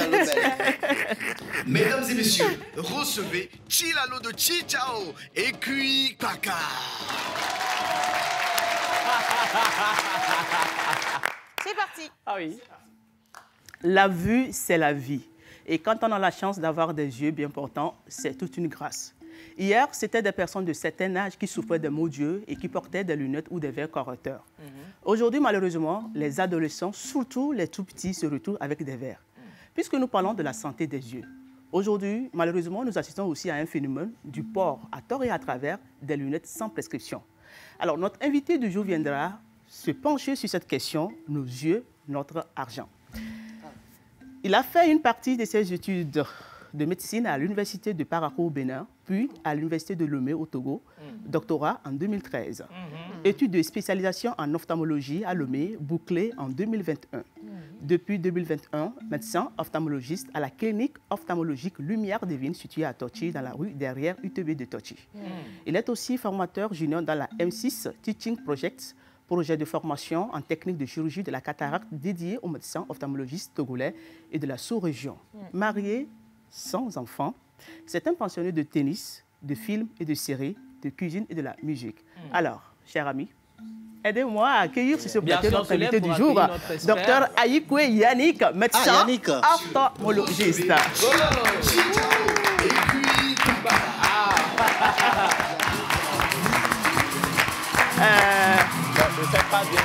Mesdames et messieurs, recevez Chilalo de Chichao et Kui Kaka. C'est parti. Ah oui. La vue, c'est la vie. Et quand on a la chance d'avoir des yeux bien portants, c'est toute une grâce. Hier, c'était des personnes de certain âge qui souffraient de maux d'yeux et qui portaient des lunettes ou des verres correcteurs. Aujourd'hui, malheureusement, les adolescents, surtout les tout-petits, se retrouvent avec des verres. Puisque nous parlons de la santé des yeux. Aujourd'hui, malheureusement, nous assistons aussi à un phénomène du port, à tort et à travers, des lunettes sans prescription. Alors, notre invité du jour viendra se pencher sur cette question, nos yeux, notre argent. Il a fait une partie de ses études de médecine à l'université de Parakou au Bénin, puis à l'université de Lomé au Togo, doctorat en 2013. Études de spécialisation en ophtalmologie à Lomé, bouclée en 2021. Depuis 2021, médecin ophtalmologiste à la clinique ophtalmologique Lumière Divine située à Tochi, dans la rue derrière UTB de Tochi. Il est aussi formateur junior dans la M6 Teaching Project, projet de formation en technique de chirurgie de la cataracte dédié aux médecins ophtalmologistes togolais et de la sous-région. Marié, sans enfant, c'est un pensionné de tennis, de films et de séries, de cuisine et de la musique. Alors, chers amis, aidez-moi à accueillir sur ce plateau notre invité du jour, Dr Ayikwe Yannick, médecin ophtalmologiste. Je sais pas bien.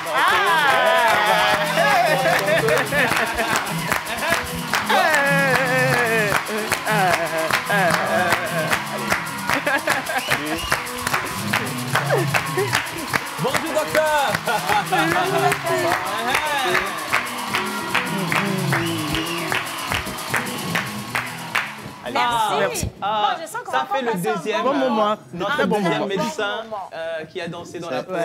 Bonjour docteur. Merci. Bon, je sens qu'on ça fait le deuxième, bon moment. Notre deuxième médecin qui a dansé dans la pause.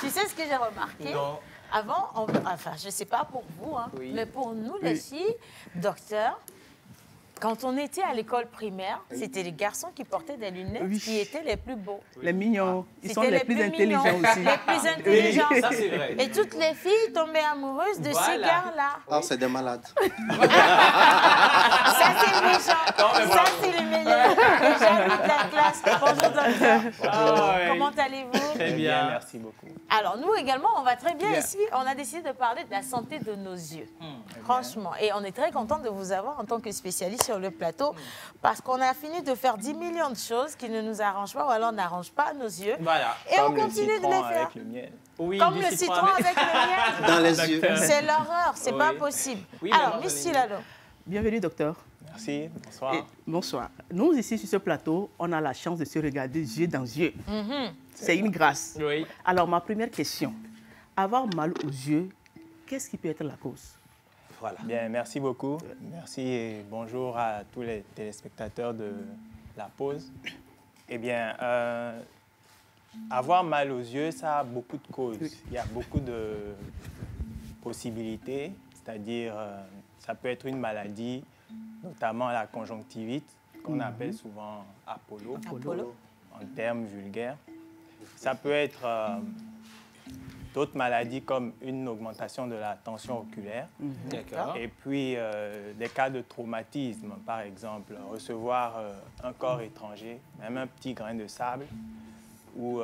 Tu sais ce que j'ai remarqué? Non. Avant, enfin, je ne sais pas pour vous, hein, mais pour nous, les filles, docteur, quand on était à l'école primaire, c'était les garçons qui portaient des lunettes qui étaient les plus beaux. Les mignons. Ils sont les plus intelligents aussi. Les plus intelligents. Oui, ça, c'est vrai. Et toutes les filles tombaient amoureuses de ces gars-là. Ah, c'est des malades. Ça, c'est le méchant. Ça, c'est le meilleur. Les jaloux de la classe. Bonjour, docteur. Comment allez-vous? Très bien, merci beaucoup. Alors, nous également, on va très bien ici. On a décidé de parler de la santé de nos yeux. Franchement. Et on est très content de vous avoir en tant que spécialiste sur le plateau parce qu'on a fini de faire 10 millions de choses qui ne nous arrangent pas ou alors n'arrangent pas nos yeux. Voilà. Et on continue de les faire. Avec le miel. Oui, comme le citron avec le miel. Dans les yeux. C'est l'horreur, c'est pas possible. Oui, alors, Miss Chilalo. Bienvenue, docteur. Merci, bonsoir. Bonsoir. Nous, ici, sur ce plateau, on a la chance de se regarder yeux dans yeux. C'est une grâce. Oui. Alors, ma première question. Avoir mal aux yeux, qu'est-ce qui peut être la cause? Voilà. Bien, merci beaucoup. Merci et bonjour à tous les téléspectateurs de la pause. Eh bien, avoir mal aux yeux, ça a beaucoup de causes. Il y a beaucoup de possibilités, c'est-à-dire ça peut être une maladie, notamment la conjonctivite, qu'on appelle souvent Apollo, en termes vulgaires. Ça peut être d'autres maladies comme une augmentation de la tension oculaire. Et puis, des cas de traumatisme, par exemple, recevoir un corps étranger, même un petit grain de sable, ou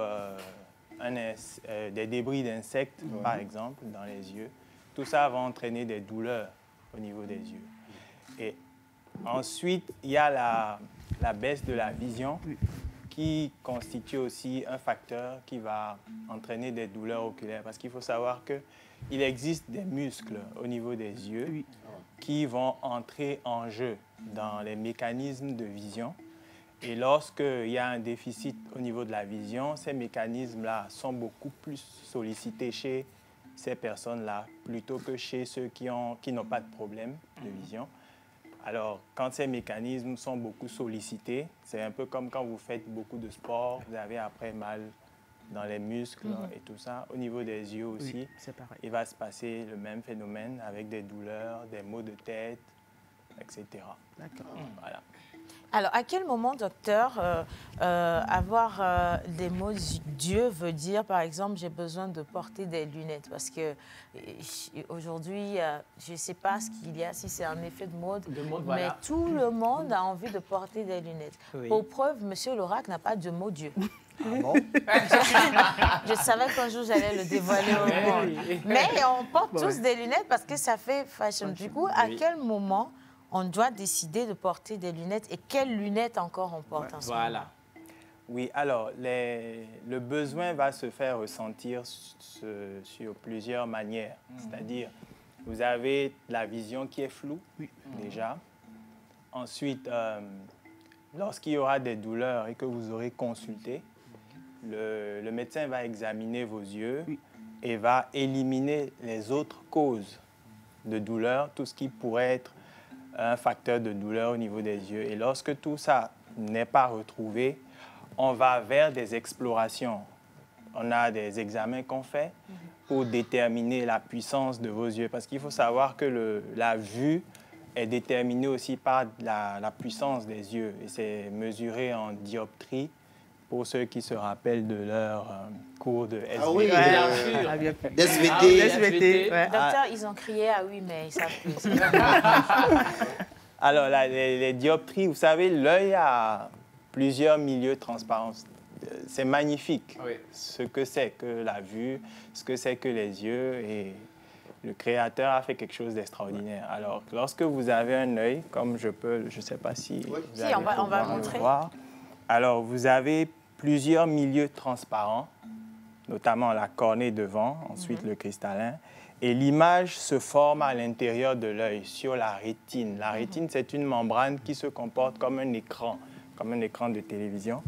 des débris d'insectes, par exemple, dans les yeux. Tout ça va entraîner des douleurs au niveau des yeux. Et ensuite, il y a la baisse de la vision, qui constitue aussi un facteur qui va entraîner des douleurs oculaires. Parce qu'il faut savoir qu'il existe des muscles au niveau des yeux qui vont entrer en jeu dans les mécanismes de vision. Et lorsqu'il y a un déficit au niveau de la vision, ces mécanismes-là sont beaucoup plus sollicités chez ces personnes-là plutôt que chez ceux qui n'ont pas de problème de vision. Alors, quand ces mécanismes sont beaucoup sollicités, c'est un peu comme quand vous faites beaucoup de sport, vous avez après mal dans les muscles et tout ça. Au niveau des yeux aussi, il va se passer le même phénomène avec des douleurs, des maux de tête, etc. D'accord. Voilà. Alors, à quel moment, docteur, avoir des mots Dieu veut dire, par exemple, j'ai besoin de porter des lunettes? Parce que aujourd'hui, je ne sais pas ce qu'il y a, si c'est un effet de mode, mais tout le monde a envie de porter des lunettes. Oui. Pour preuve, Monsieur l'oracle n'a pas de mot Dieu. Ah bon? Je savais qu'un jour j'allais le dévoiler au monde. Mais on porte tous des lunettes parce que ça fait fashion. Du coup, à quel moment on doit décider de porter des lunettes et quelles lunettes encore on porte en ce moment? Oui, alors le besoin va se faire ressentir sur plusieurs manières. C'est-à-dire, vous avez la vision qui est floue, déjà. Ensuite, lorsqu'il y aura des douleurs et que vous aurez consulté, le médecin va examiner vos yeux et va éliminer les autres causes de douleur, tout ce qui pourrait être un facteur de douleur au niveau des yeux. Et lorsque tout ça n'est pas retrouvé, on va vers des explorations. On a des examens qu'on fait pour déterminer la puissance de vos yeux. Parce qu'il faut savoir que la vue est déterminée aussi par la puissance des yeux. Et c'est mesuré en dioptrie pour ceux qui se rappellent de leur cours de SVT. Ah oui, bien sûr. SVT. Docteur, ils ont crié ah oui, mais ils savent plus. Alors, les dioptries, vous savez, l'œil a plusieurs milieux transparents. C'est magnifique ce que c'est que la vue, ce que c'est que les yeux. Et le Créateur a fait quelque chose d'extraordinaire. Alors, lorsque vous avez un œil, comme je ne sais pas si... Si, on va montrer. Alors, vous avez plusieurs milieux transparents, notamment la cornée devant, ensuite le cristallin. Et l'image se forme à l'intérieur de l'œil, sur la rétine. La rétine, c'est une membrane qui se comporte comme un écran de télévision.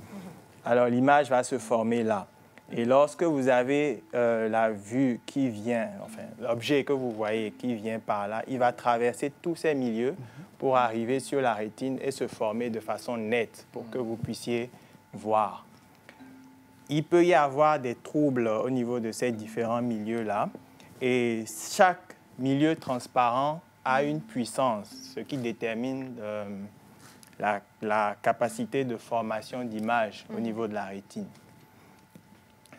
Alors, l'image va se former là. Et lorsque vous avez la vue qui vient, enfin, l'objet que vous voyez qui vient par là, il va traverser tous ces milieux pour arriver sur la rétine et se former de façon nette pour que vous puissiez voir. Il peut y avoir des troubles au niveau de ces différents milieux-là. Et chaque milieu transparent a une puissance, ce qui détermine la capacité de formation d'image au niveau de la rétine.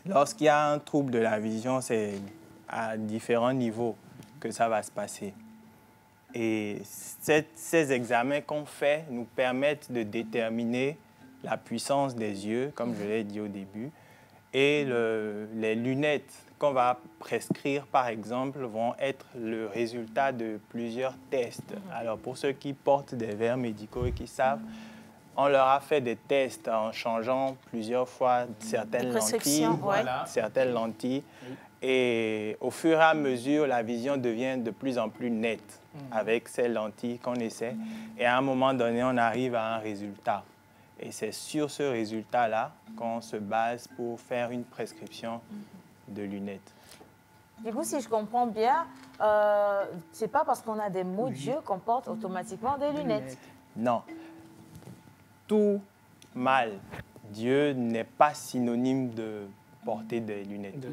Lorsqu'il y a un trouble de la vision, c'est à différents niveaux que ça va se passer. Et ces examens qu'on fait nous permettent de déterminer la puissance des yeux, comme je l'ai dit au début, et les lunettes qu'on va prescrire, par exemple, vont être le résultat de plusieurs tests. Alors, pour ceux qui portent des verres médicaux et qui savent, on leur a fait des tests en changeant plusieurs fois certaines lentilles. Et au fur et à mesure, la vision devient de plus en plus nette avec ces lentilles qu'on essaie. Et à un moment donné, on arrive à un résultat. Et c'est sur ce résultat-là qu'on se base pour faire une prescription de lunettes. Du coup, si je comprends bien, c'est pas parce qu'on a des mots Dieu qu'on porte automatiquement des lunettes. Non. Tout mal, Dieu n'est pas synonyme de porter des lunettes.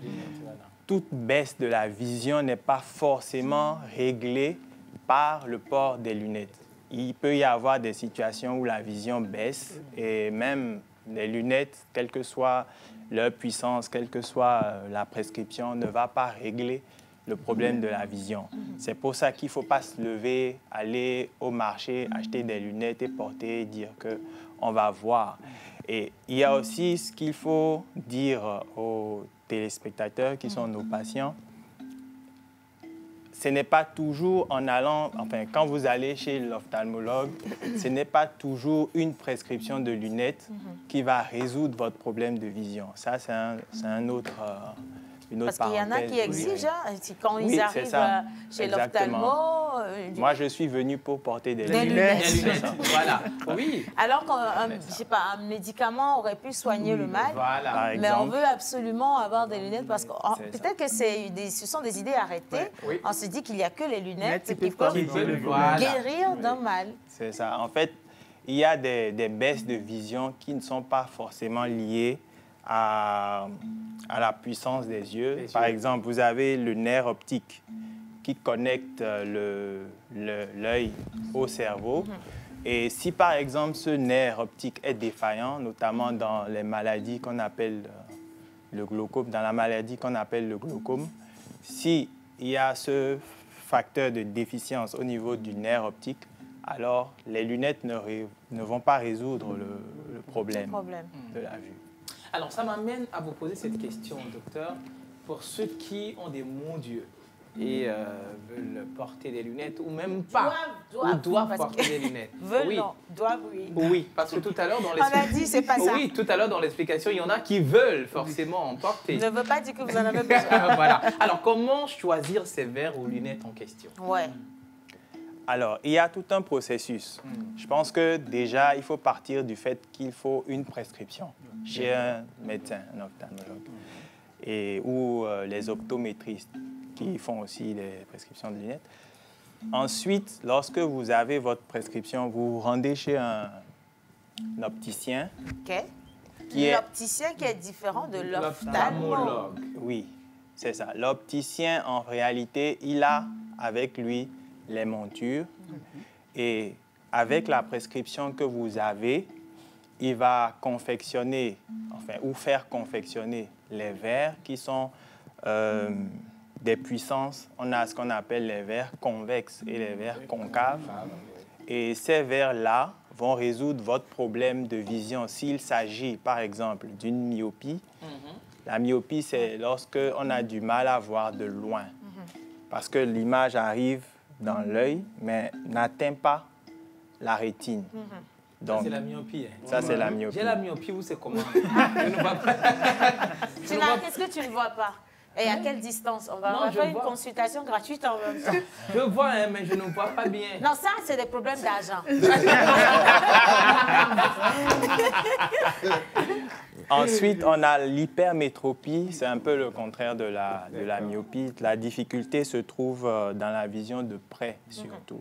Toute baisse de la vision n'est pas forcément réglée par le port des lunettes. Il peut y avoir des situations où la vision baisse et même les lunettes, quelle que soit leur puissance, quelle que soit la prescription, ne va pas régler le problème de la vision. C'est pour ça qu'il ne faut pas se lever, aller au marché, acheter des lunettes et porter et dire qu'on va voir. Et il y a aussi ce qu'il faut dire aux téléspectateurs qui sont nos patients. Ce n'est pas toujours en allant, enfin, quand vous allez chez l'ophtalmologue, ce n'est pas toujours une prescription de lunettes qui va résoudre votre problème de vision. Ça, c'est une autre Parce qu'il y en a qui exigent, quand ils arrivent chez l'ophtalmo... Moi, je suis venu pour porter des lunettes. Voilà, oui. Alors qu'un médicament aurait pu soigner le mal, mais on veut absolument avoir des lunettes parce que peut-être que ce sont des idées arrêtées. On se dit qu'il n'y a que les lunettes qui peuvent guérir d'un mal. C'est ça. En fait, il y a des baisses de vision qui ne sont pas forcément liées à la puissance des yeux. Par exemple, vous avez le nerf optique qui connecte l'œil au cerveau. Et si, par exemple, ce nerf optique est défaillant, notamment dans les maladies qu'on appelle le glaucome, dans la maladie qu'on appelle le glaucome, s'il y a ce facteur de déficience au niveau du nerf optique, alors les lunettes ne vont pas résoudre le problème de la vue. Alors, ça m'amène à vous poser cette question, docteur. Pour ceux qui ont des mon Dieu et veulent porter des lunettes, ou même pas, doivent porter des lunettes. Veulent, non, doivent, oui. Oui, parce que tout à l'heure, dans l'explication... On a dit, c'est pas ça. Oui, tout à l'heure, dans l'explication, il y en a qui veulent forcément en porter. Ne veut pas dire que vous en avez besoin. Voilà. Alors, comment choisir ces verres ou lunettes en question? Ouais. Alors, il y a tout un processus. Je pense que déjà, il faut partir du fait qu'il faut une prescription chez un médecin, un ophtalmologue, ou les optométristes qui font aussi des prescriptions de lunettes. Ensuite, lorsque vous avez votre prescription, vous vous rendez chez un opticien. OK. L'opticien qui est différent de l'ophtalmologue. Oui, c'est ça. L'opticien, en réalité, il a avec lui les montures et avec la prescription que vous avez, il va confectionner, ou faire confectionner les verres qui sont des puissances. On a ce qu'on appelle les verres convexes et les verres concaves. Et ces verres-là vont résoudre votre problème de vision. S'il s'agit, par exemple, d'une myopie, la myopie, c'est lorsque on a du mal à voir de loin. Parce que l'image arrive dans l'œil, mais n'atteint pas la rétine. Donc, ça, c'est la myopie. Ça, c'est la myopie. J'ai la myopie, vous, c'est comment? Je ne vois pas. Qu'est-ce que tu ne vois pas? Et à quelle distance? On va faire une consultation gratuite en même temps. Je vois, hein, mais je ne vois pas bien. Non, ça, c'est des problèmes d'argent. Ensuite, on a l'hypermétropie. C'est un peu le contraire de la myopie. La difficulté se trouve dans la vision de près, surtout.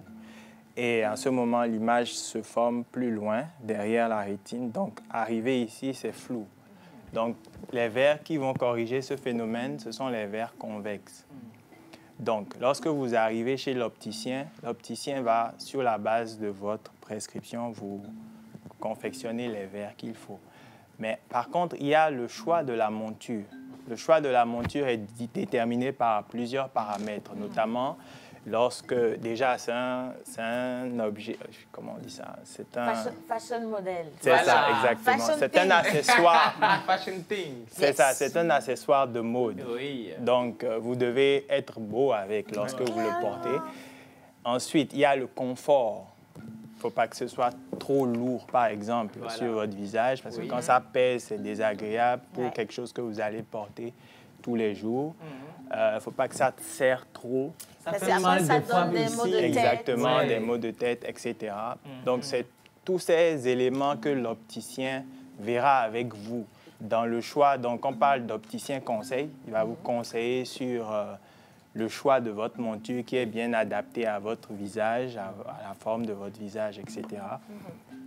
Et à ce moment, l'image se forme plus loin, derrière la rétine. Donc, arriver ici, c'est flou. Donc, les verres qui vont corriger ce phénomène, ce sont les verres convexes. Donc, lorsque vous arrivez chez l'opticien va, sur la base de votre prescription, vous confectionner les verres qu'il faut. Mais par contre, il y a le choix de la monture. Le choix de la monture est déterminé par plusieurs paramètres, notamment lorsque, déjà, c'est un objet, comment on dit ça? C'est un... Fashion model. C'est ça, exactement. C'est un accessoire. Fashion thing. C'est ça, c'est un accessoire de mode. Oui. Donc, vous devez être beau avec lorsque vous le portez. Ensuite, il y a le confort. Il ne faut pas que ce soit trop lourd, par exemple, sur votre visage, parce que quand ça pèse, c'est désagréable pour quelque chose que vous allez porter tous les jours. Il ne faut pas que ça serre trop. Ça fait mal ça donne des maux de tête. Exactement, des maux de tête, etc. Donc, c'est tous ces éléments que l'opticien verra avec vous dans le choix. Donc, on parle d'opticien conseil. Il va vous conseiller sur le choix de votre monture qui est bien adapté à votre visage, à la forme de votre visage, etc.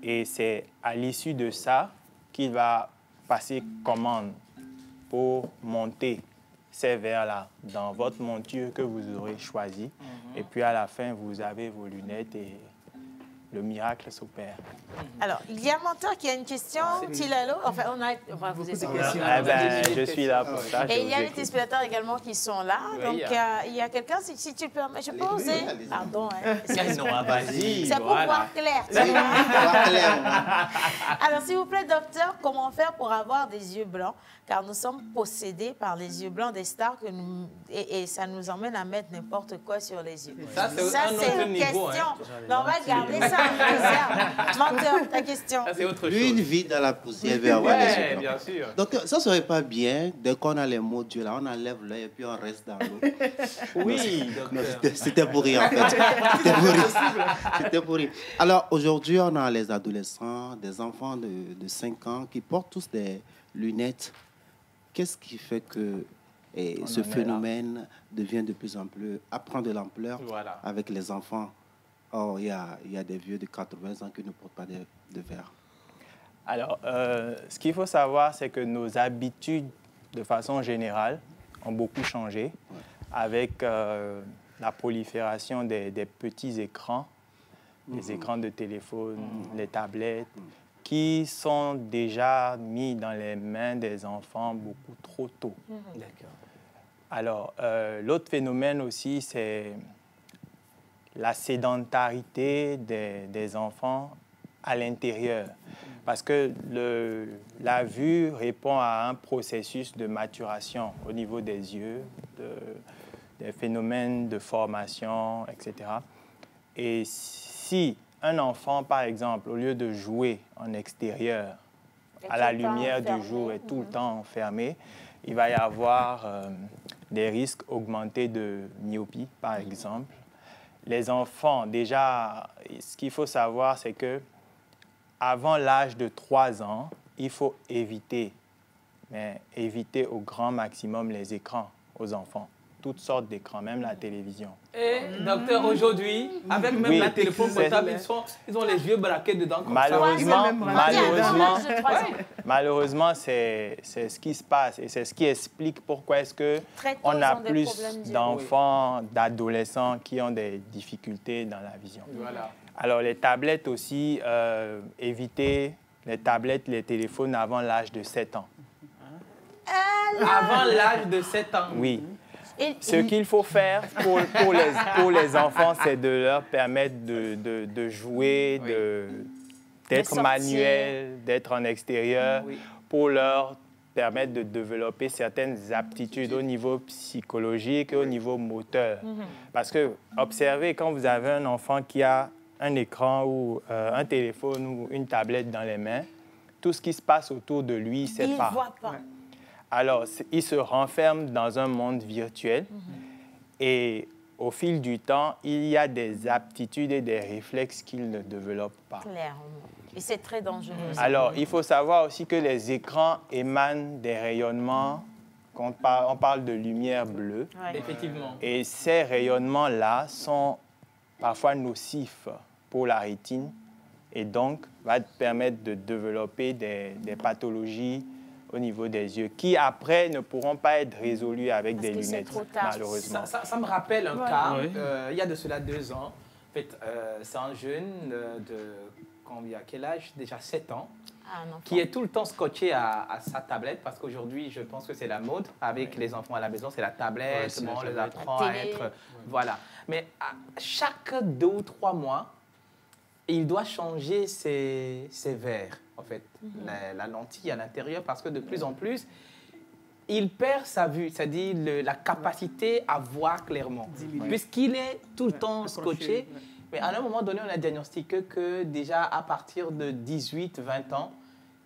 Et c'est à l'issue de ça qu'il va passer commande pour monter ces verres-là dans votre monture que vous aurez choisi. Et puis à la fin, vous avez vos lunettes et le miracle s'opère. Alors, il y a un mentor qui a une question. Tilalo, enfin, on va vous expliquer. Je suis là pour ça. Et il y a les téléspectateurs également qui sont là. Donc, il y a quelqu'un, si tu le permets, je peux oser. Pardon. Vas-y. C'est pour voir clair. Alors, s'il vous plaît, docteur, comment faire pour avoir des yeux blancs? Car nous sommes possédés par les yeux blancs des stars et ça nous emmène à mettre n'importe quoi sur les yeux. Ça, c'est une question. Mais on va garder ça en réserve. Menteur, ta question. Ça, c'est autre chose. Lui, une vie dans la poussière veut avoir des yeux blancs. Bien sûr. Donc, ça serait pas bien, dès qu'on a les mots Dieu là, on enlève l'œil et puis on reste dans l'eau. Oui. C'était pour rire, en fait. C'était pour rire. Alors, aujourd'hui, on a les adolescents, des enfants de 5 ans qui portent tous des lunettes. Qu'est-ce qui fait que ce phénomène devient de plus en plus, prend de l'ampleur avec les enfants? Or, il y a des vieux de 80 ans qui ne portent pas de verre. Alors, ce qu'il faut savoir, c'est que nos habitudes, de façon générale, ont beaucoup changé avec la prolifération des petits écrans les écrans de téléphone, les tablettes, qui sont déjà mis dans les mains des enfants beaucoup trop tôt. D'accord. Alors, l'autre phénomène aussi, c'est la sédentarité des enfants à l'intérieur. Parce que la vue répond à un processus de maturation au niveau des yeux, des phénomènes de formation, etc. Et si un enfant, par exemple, au lieu de jouer en extérieur, à la lumière du jour, est tout le temps enfermé, il va y avoir des risques augmentés de myopie, par exemple. Les enfants, déjà, ce qu'il faut savoir, c'est que avant l'âge de 3 ans, il faut éviter au grand maximum les écrans aux enfants. Toutes sortes d'écrans, même la télévision. Et, docteur, aujourd'hui, avec même la téléphone portable, ils ont les yeux braqués dedans comme malheureusement, c'est ce qui se passe et c'est ce qui explique pourquoi est-ce qu'on a plus d'enfants, d'adolescents qui ont des difficultés dans la vision. Voilà. Alors, les tablettes aussi, éviter les tablettes, les téléphones avant l'âge de 7 ans. Avant l'âge de 7 ans? Oui. Ce qu'il faut faire pour les enfants, c'est de leur permettre de jouer, d'être manuel, d'être en extérieur, pour leur permettre de développer certaines aptitudes au niveau psychologique et au niveau moteur. Parce que, observez, quand vous avez un enfant qui a un écran ou un téléphone ou une tablette dans les mains, tout ce qui se passe autour de lui, il ne sait pas. Il ne voit pas. Alors, il se renferme dans un monde virtuel et au fil du temps, il y a des aptitudes et des réflexes qu'il ne développe pas. Clairement. Et c'est très dangereux. Alors, il faut savoir aussi que les écrans émanent des rayonnements, on parle de lumière bleue. Effectivement. Et ces rayonnements-là sont parfois nocifs pour la rétine et donc va permettre de développer des pathologies au niveau des yeux, qui après ne pourront pas être résolues avec des lunettes, malheureusement. Ça me rappelle un cas, il y a de cela 2 ans. En fait, c'est un jeune quel âge? Déjà 7 ans, qui est tout le temps scotché à sa tablette, parce qu'aujourd'hui, je pense que c'est la mode, avec les enfants à la maison, c'est la tablette, on les apprend à être... Voilà. Mais à chaque 2 ou 3 mois, il doit changer ses verres, en fait, la lentille à l'intérieur, parce que de plus en plus, il perd sa vue, c'est-à-dire la capacité à voir clairement, puisqu'il est tout le temps scotché. Mais à un moment donné, on a diagnostiqué que déjà à partir de 18-20 ans,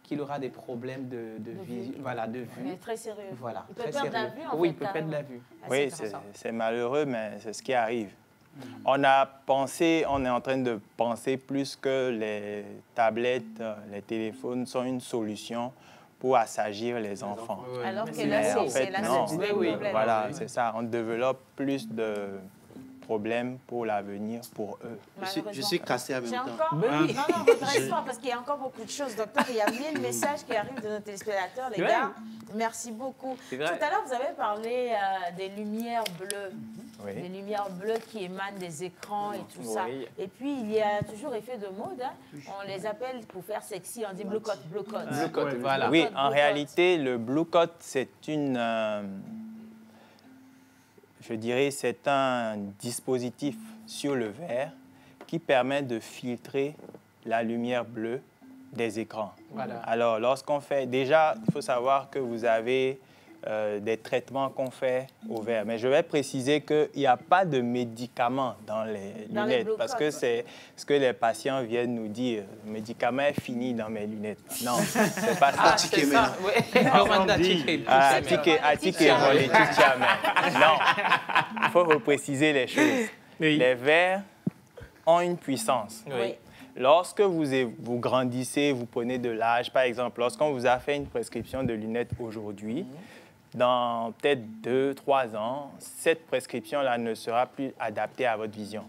qu'il aura des problèmes de vue. Voilà, de vue. Mais très sérieux. Voilà, il peut perdre la vue, en fait. Oui, il peut perdre la vue. Oui, c'est malheureux, mais c'est ce qui arrive. On est en train de penser plus que les tablettes, les téléphones sont une solution pour assagir les enfants. Alors que là, c'est la problème. Voilà, c'est ça. On développe plus de problèmes pour l'avenir, pour eux. Je suis cassé à même temps. Non, redresse-toi, parce qu'il y a encore beaucoup de choses. Docteur, il y a 1000 messages qui arrivent de nos téléspectateurs, les gars. Merci beaucoup. Tout à l'heure, vous avez parlé des lumières bleues. Oui. Des lumières bleues qui émanent des écrans et tout ça. Et puis, il y a toujours effet de mode. On les appelle, pour faire sexy, on dit blue coat, blue coat. Blue coat, voilà. Oui, en réalité, le blue coat, c'est je dirais, c'est un dispositif sur le verre qui permet de filtrer la lumière bleue des écrans. Voilà. Alors, lorsqu'on fait... Déjà, il faut savoir que vous avez des traitements qu'on fait au verre. Mais je vais préciser qu'il n'y a pas de médicaments dans les lunettes, parce que c'est ce que les patients viennent nous dire. Le médicament est fini dans mes lunettes. Non, c'est pas ça. C'est ça, oui. Non, il faut repréciser les choses. Oui. Les verres ont une puissance. Oui. Lorsque vous grandissez, vous prenez de l'âge, par exemple, lorsqu'on vous a fait une prescription de lunettes aujourd'hui, dans peut-être 2-3 ans, cette prescription-là ne sera plus adaptée à votre vision.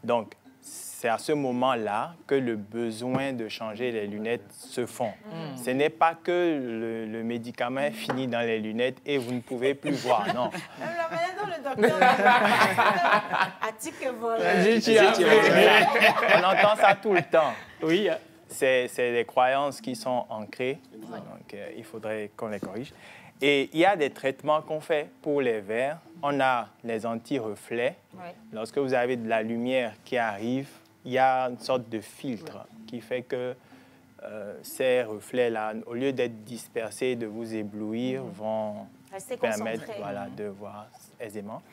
Donc, c'est à ce moment-là que le besoin de changer les lunettes se fond. Ce n'est pas que le médicament est fini dans les lunettes et vous ne pouvez plus voir, non. Même la manière dont le docteur. On entend ça tout le temps. Oui, c'est des croyances qui sont ancrées. Donc, il faudrait qu'on les corrige. Et il y a des traitements qu'on fait pour les verres. On a les anti-reflets. Lorsque vous avez de la lumière qui arrive, il y a une sorte de filtre qui fait que ces reflets-là, au lieu d'être dispersés, de vous éblouir, vont permettre de voir aisément.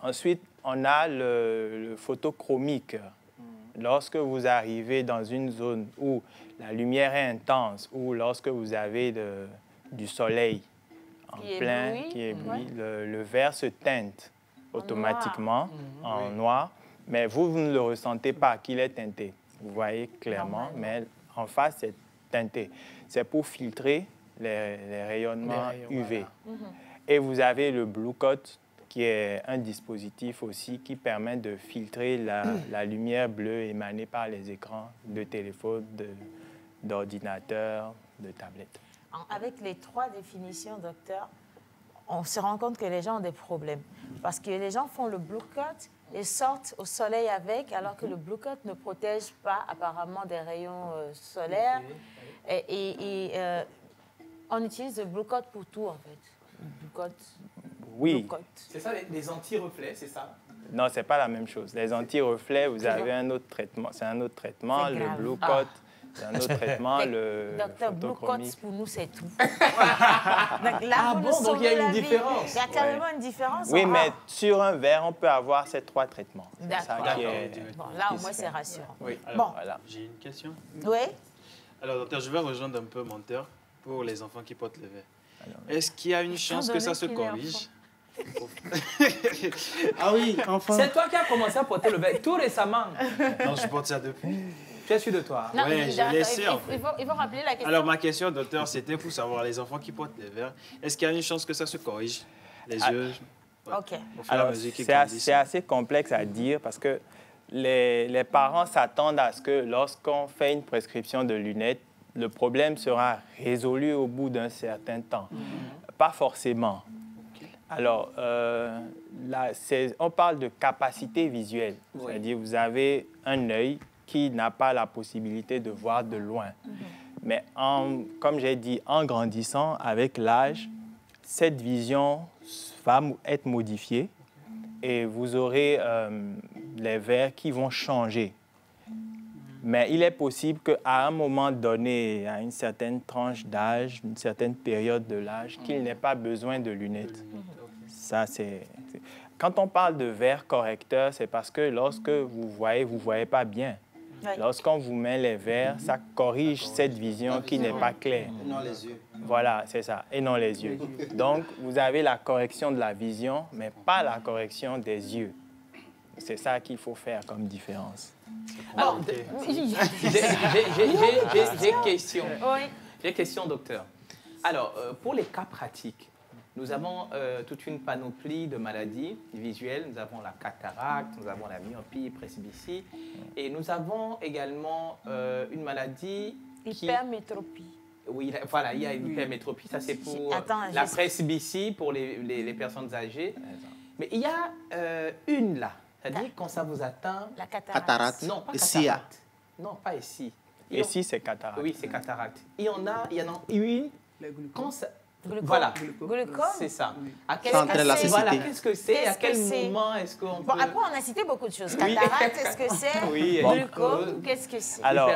Ensuite, on a le photochromique. Lorsque vous arrivez dans une zone où la lumière est intense ou lorsque vous avez du soleil qui éblouit, le verre se teinte automatiquement en noir, mais vous ne le ressentez pas qu'il est teinté. Vous voyez clairement, mais en face, c'est teinté. C'est pour filtrer les rayonnements UV. Et vous avez le Blue Coat, qui est un dispositif aussi qui permet de filtrer la lumière bleue émanée par les écrans de téléphone, d'ordinateur, de tablette. Avec les 3 définitions, docteur, on se rend compte que les gens ont des problèmes. Parce que les gens font le Blue Coat et sortent au soleil avec, alors que le Blue Coat ne protège pas apparemment des rayons solaires. Et on utilise le Blue Coat pour tout, en fait. Blue Coat. Oui. C'est ça, les anti-reflets, c'est ça? Non, ce n'est pas la même chose. Les anti-reflets, vous avez un autre traitement. C'est un autre traitement. Le Blue Coat, c'est un autre traitement. Docteur, Blue Coat, pour nous, c'est tout. Donc là, donc il y a une différence. Il y a carrément une différence. Oui, mais sur un verre, on peut avoir ces 3 traitements. D'accord. Bon, là, au moins, c'est rassurant. Oui. Alors, j'ai une question. Oui. Alors, docteur, je vais rejoindre un peu Menteur pour les enfants qui portent le verre. Est-ce qu'il y a une chance que ça se corrige? Ah oui, enfin. C'est toi qui as commencé à porter le verre tout récemment. Non, je porte ça depuis. Tu es sûr de toi? Oui, je l'ai su. Il faut rappeler la question. Alors, ma question, docteur, c'était pour savoir, les enfants qui portent les verres, est-ce qu'il y a une chance que ça se corrige? Les yeux? OK. Alors, c'est assez complexe à dire parce que les parents s'attendent à ce que lorsqu'on fait une prescription de lunettes, le problème sera résolu au bout d'un certain temps. Pas forcément. Alors, on parle de capacité visuelle. C'est-à-dire, vous avez un œil qui n'a pas la possibilité de voir de loin. Mais comme j'ai dit, en grandissant avec l'âge, cette vision va être modifiée et vous aurez les verres qui vont changer. Mais il est possible qu'à un moment donné, à une certaine tranche d'âge, une certaine période de l'âge, qu'il n'ait pas besoin de lunettes. Ça, Quand on parle de verres correcteurs, c'est parce que lorsque vous voyez pas bien. Lorsqu'on vous met les verres, ça corrige cette vision qui n'est pas claire. Et non les yeux. Voilà, c'est ça, et non les yeux. Donc, vous avez la correction de la vision, mais pas la correction des yeux. C'est ça qu'il faut faire comme différence. Alors, j'ai question. J'ai question, docteur. Alors, pour les cas pratiques, nous avons toute une panoplie de maladies visuelles. Nous avons la cataracte, nous avons la myopie, presbytie. Et nous avons également une maladie hypermétropie. Oui, voilà, il y a une hypermétropie. Ça, c'est pour la presbytie, pour les personnes âgées. Mais il y a une là. C'est-à-dire quand ça vous atteint... La cataracte. Non, pas cataracte. Non, pas ici. Ici, c'est cataracte. Oui, c'est cataracte. Il y en a une... Quand ça... Glaucome. Voilà. Glaucome. C'est ça. Voilà, qu'est-ce que c'est? À quel moment est-ce qu'on peut... Bon, après, on a cité beaucoup de choses. Cataracte, est-ce que c'est? Glaucome, qu'est-ce que c'est? Alors,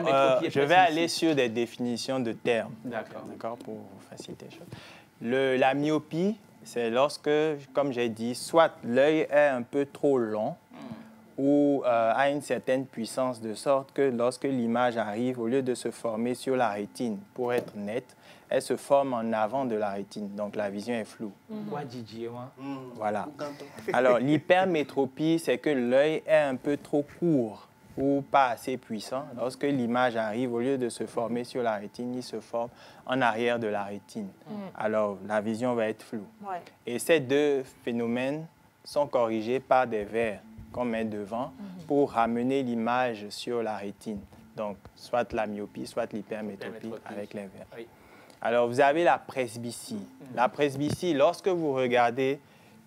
je vais aller sur des définitions de termes. D'accord. Pour faciliter les choses. La myopie, c'est lorsque, comme j'ai dit, soit l'œil est un peu trop long ou a une certaine puissance de sorte que lorsque l'image arrive, au lieu de se former sur la rétine pour être nette, elle se forme en avant de la rétine. Donc, la vision est floue. Voilà. Alors, l'hypermétropie, c'est que l'œil est un peu trop court ou pas assez puissant. Lorsque l'image arrive, au lieu de se former sur la rétine, il se forme en arrière de la rétine. Alors, la vision va être floue. Et ces deux phénomènes sont corrigés par des verres qu'on met devant pour ramener l'image sur la rétine. Donc, soit la myopie, soit l'hypermétropie avec les verres. Alors, vous avez la presbytie. La presbytie, lorsque vous regardez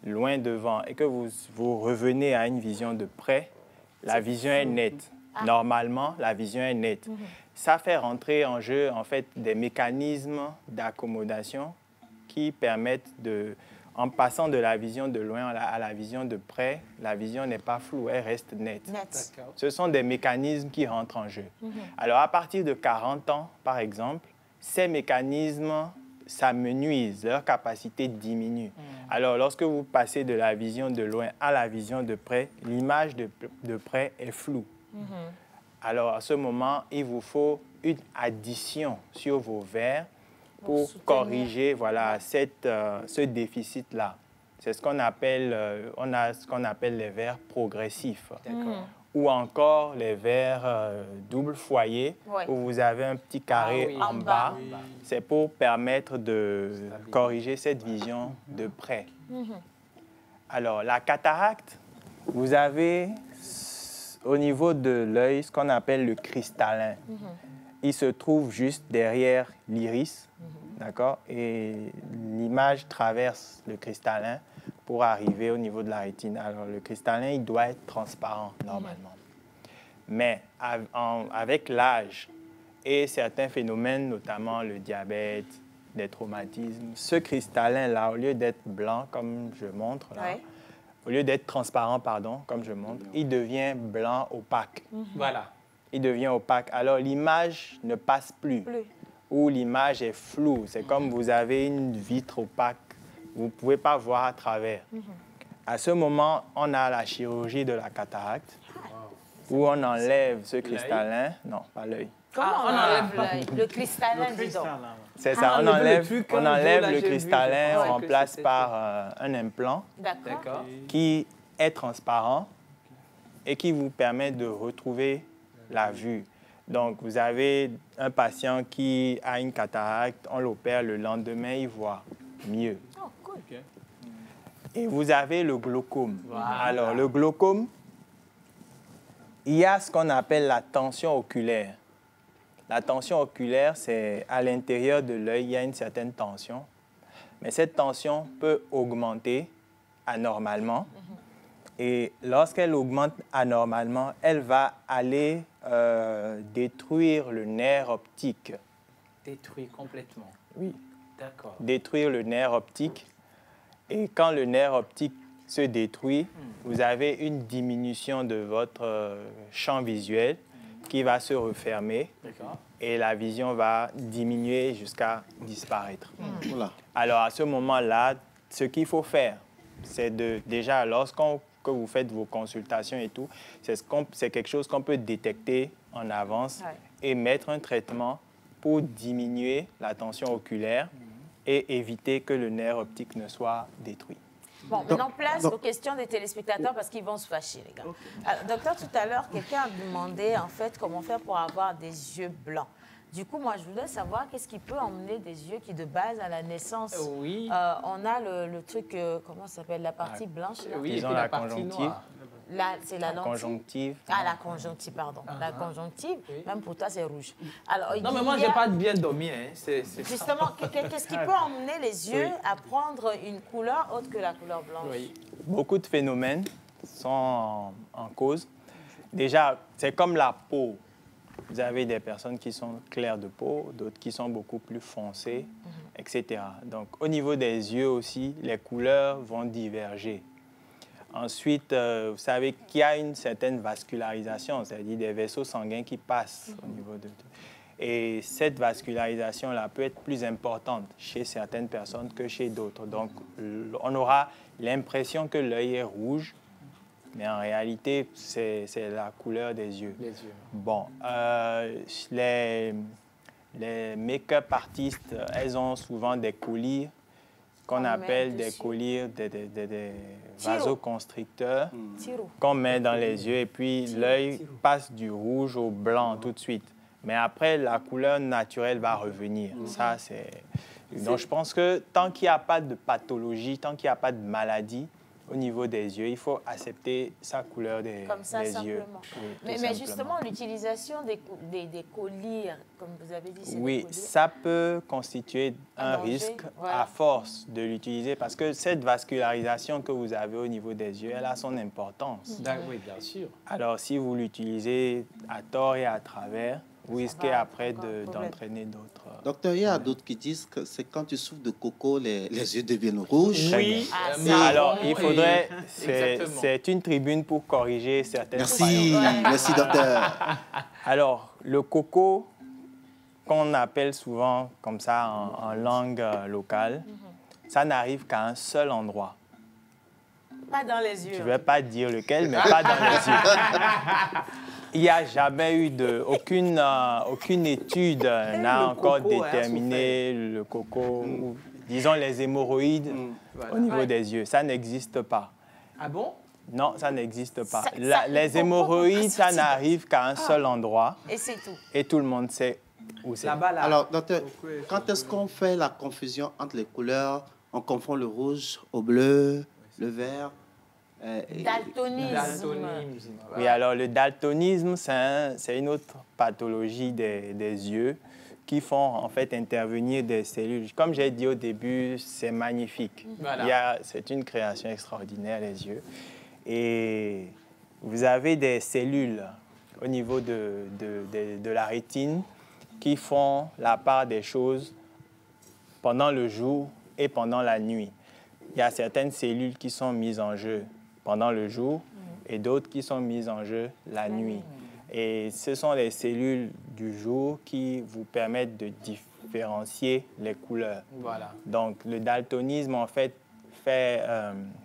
loin devant et que vous revenez à une vision de près, la vision est nette. Normalement, la vision est nette. Ça fait rentrer en jeu, en fait, des mécanismes d'accommodation qui permettent de... En passant de la vision de loin à la vision de près, la vision n'est pas floue, elle reste nette. Ce sont des mécanismes qui rentrent en jeu. Alors, à partir de 40 ans, par exemple, ces mécanismes s'amenuisent, leur capacité diminue. Alors, lorsque vous passez de la vision de loin à la vision de près, l'image de près est floue. Alors, à ce moment, il vous faut une addition sur vos verres pour corriger ce déficit-là. C'est ce qu'on appelle, on a ce qu'on appelle les verres progressifs. Ou encore les verres double foyer, où vous avez un petit carré en bas. C'est pour permettre de corriger cette vision de près. Alors, la cataracte, vous avez au niveau de l'œil ce qu'on appelle le cristallin. Il se trouve juste derrière l'iris, d'accord? Et l'image traverse le cristallin pour arriver au niveau de la rétine. Alors, le cristallin, il doit être transparent, normalement. Mais avec l'âge et certains phénomènes, notamment le diabète, des traumatismes, ce cristallin-là, au lieu d'être blanc, comme je montre là, au lieu d'être transparent, pardon, comme je montre, il devient blanc opaque. Voilà. Il devient opaque. Alors, l'image ne passe plus. Ou l'image est floue. C'est comme vous avez une vitre opaque. Vous ne pouvez pas voir à travers. À ce moment, on a la chirurgie de la cataracte, où on enlève ce cristallin. Non, pas l'œil. Comment on enlève l'œil? Le cristallin, disons. C'est ça, on enlève le cristallin, on remplace par un implant qui est transparent et qui vous permet de retrouver la vue. Donc, vous avez un patient qui a une cataracte, on l'opère, le lendemain, il voit mieux. Oh, cool. Et vous avez le glaucome. Alors, le glaucome, il y a ce qu'on appelle la tension oculaire. La tension oculaire, c'est à l'intérieur de l'œil, il y a une certaine tension. Mais cette tension peut augmenter anormalement. Et lorsqu'elle augmente anormalement, elle va aller détruire le nerf optique. Détruire complètement? Oui. D'accord. Détruire le nerf optique. Et quand le nerf optique se détruit, vous avez une diminution de votre champ visuel qui va se refermer et la vision va diminuer jusqu'à disparaître. Alors, à ce moment-là, ce qu'il faut faire, c'est déjà, que vous faites vos consultations et tout, c'est quelque chose qu'on peut détecter en avance et mettre un traitement pour diminuer la tension oculaire et éviter que le nerf optique ne soit détruit. Bon, maintenant, place aux questions des téléspectateurs parce qu'ils vont se fâcher, les gars. Alors, docteur, tout à l'heure, quelqu'un a demandé, en fait, comment faire pour avoir des yeux blancs. Du coup, moi, je voulais savoir qu'est-ce qui peut emmener des yeux qui, de base, à la naissance, on a le truc, comment ça s'appelle, la partie blanche, là. Oui, disons la conjonctive. Là, c'est la lentille. Conjonctive. Ah, la conjonctive, pardon. La conjonctive, même pour toi, c'est rouge. Alors, non, mais moi, je n'ai pas bien dormi. Hein. Justement, qu'est-ce qui peut emmener les yeux à prendre une couleur autre que la couleur blanche? Beaucoup de phénomènes sont en cause. Déjà, c'est comme la peau. Vous avez des personnes qui sont claires de peau, d'autres qui sont beaucoup plus foncées, etc. Donc, au niveau des yeux aussi, les couleurs vont diverger. Ensuite, vous savez qu'il y a une certaine vascularisation, c'est-à-dire des vaisseaux sanguins qui passent au niveau de tout. Et cette vascularisation-là peut être plus importante chez certaines personnes que chez d'autres. Donc, on aura l'impression que l'œil est rouge, mais en réalité, c'est la couleur des yeux. Bon, les make-up artistes, elles ont souvent des colliers qu'on appelle des colliers, des vasoconstricteurs qu'on met dans les yeux et puis l'œil passe du rouge au blanc tout de suite. Mais après, la couleur naturelle va revenir. Ça, c'est... Donc, je pense que tant qu'il n'y a pas de pathologie, tant qu'il n'y a pas de maladie, au niveau des yeux, il faut accepter sa couleur des yeux. Oui, mais justement, l'utilisation des colliers, comme vous avez dit, oui, ça peut constituer un risque à force de l'utiliser parce que cette vascularisation que vous avez au niveau des yeux, elle a son importance. Oui, bien sûr. Alors, si vous l'utilisez à tort et à travers, vous risquez après d'entraîner d'autres. Docteur, il y a d'autres qui disent que c'est quand tu souffres de coco, les yeux deviennent rouges. Oui, alors il faudrait... C'est une tribune pour corriger certaines croyances. Merci docteur. Alors, le coco, qu'on appelle souvent comme ça en langue locale, ça n'arrive qu'à un seul endroit. Pas dans les yeux. Je ne vais pas dire lequel, mais pas dans les yeux. Il n'y a jamais eu aucune étude n'a encore déterminé le coco, ou, disons les hémorroïdes au niveau des yeux. Ça n'existe pas. Ah bon? Non, ça n'existe pas. Les hémorroïdes, ça n'arrive qu'à un seul endroit. Et c'est tout. Et tout le monde sait où c'est. Alors, docteur, quand est-ce qu'on fait la confusion entre les couleurs? On confond le rouge au bleu, le vert. Daltonisme. Oui, alors le daltonisme, c'est une autre pathologie des yeux qui font en fait intervenir des cellules. Comme j'ai dit au début, c'est magnifique. Voilà. C'est une création extraordinaire, les yeux. Et vous avez des cellules au niveau de la rétine qui font la part des choses pendant le jour et pendant la nuit. Il y a certaines cellules qui sont mises en jeu pendant le jour et d'autres qui sont mises en jeu la nuit. Et ce sont les cellules du jour qui vous permettent de différencier les couleurs. Voilà. Donc, le daltonisme, en fait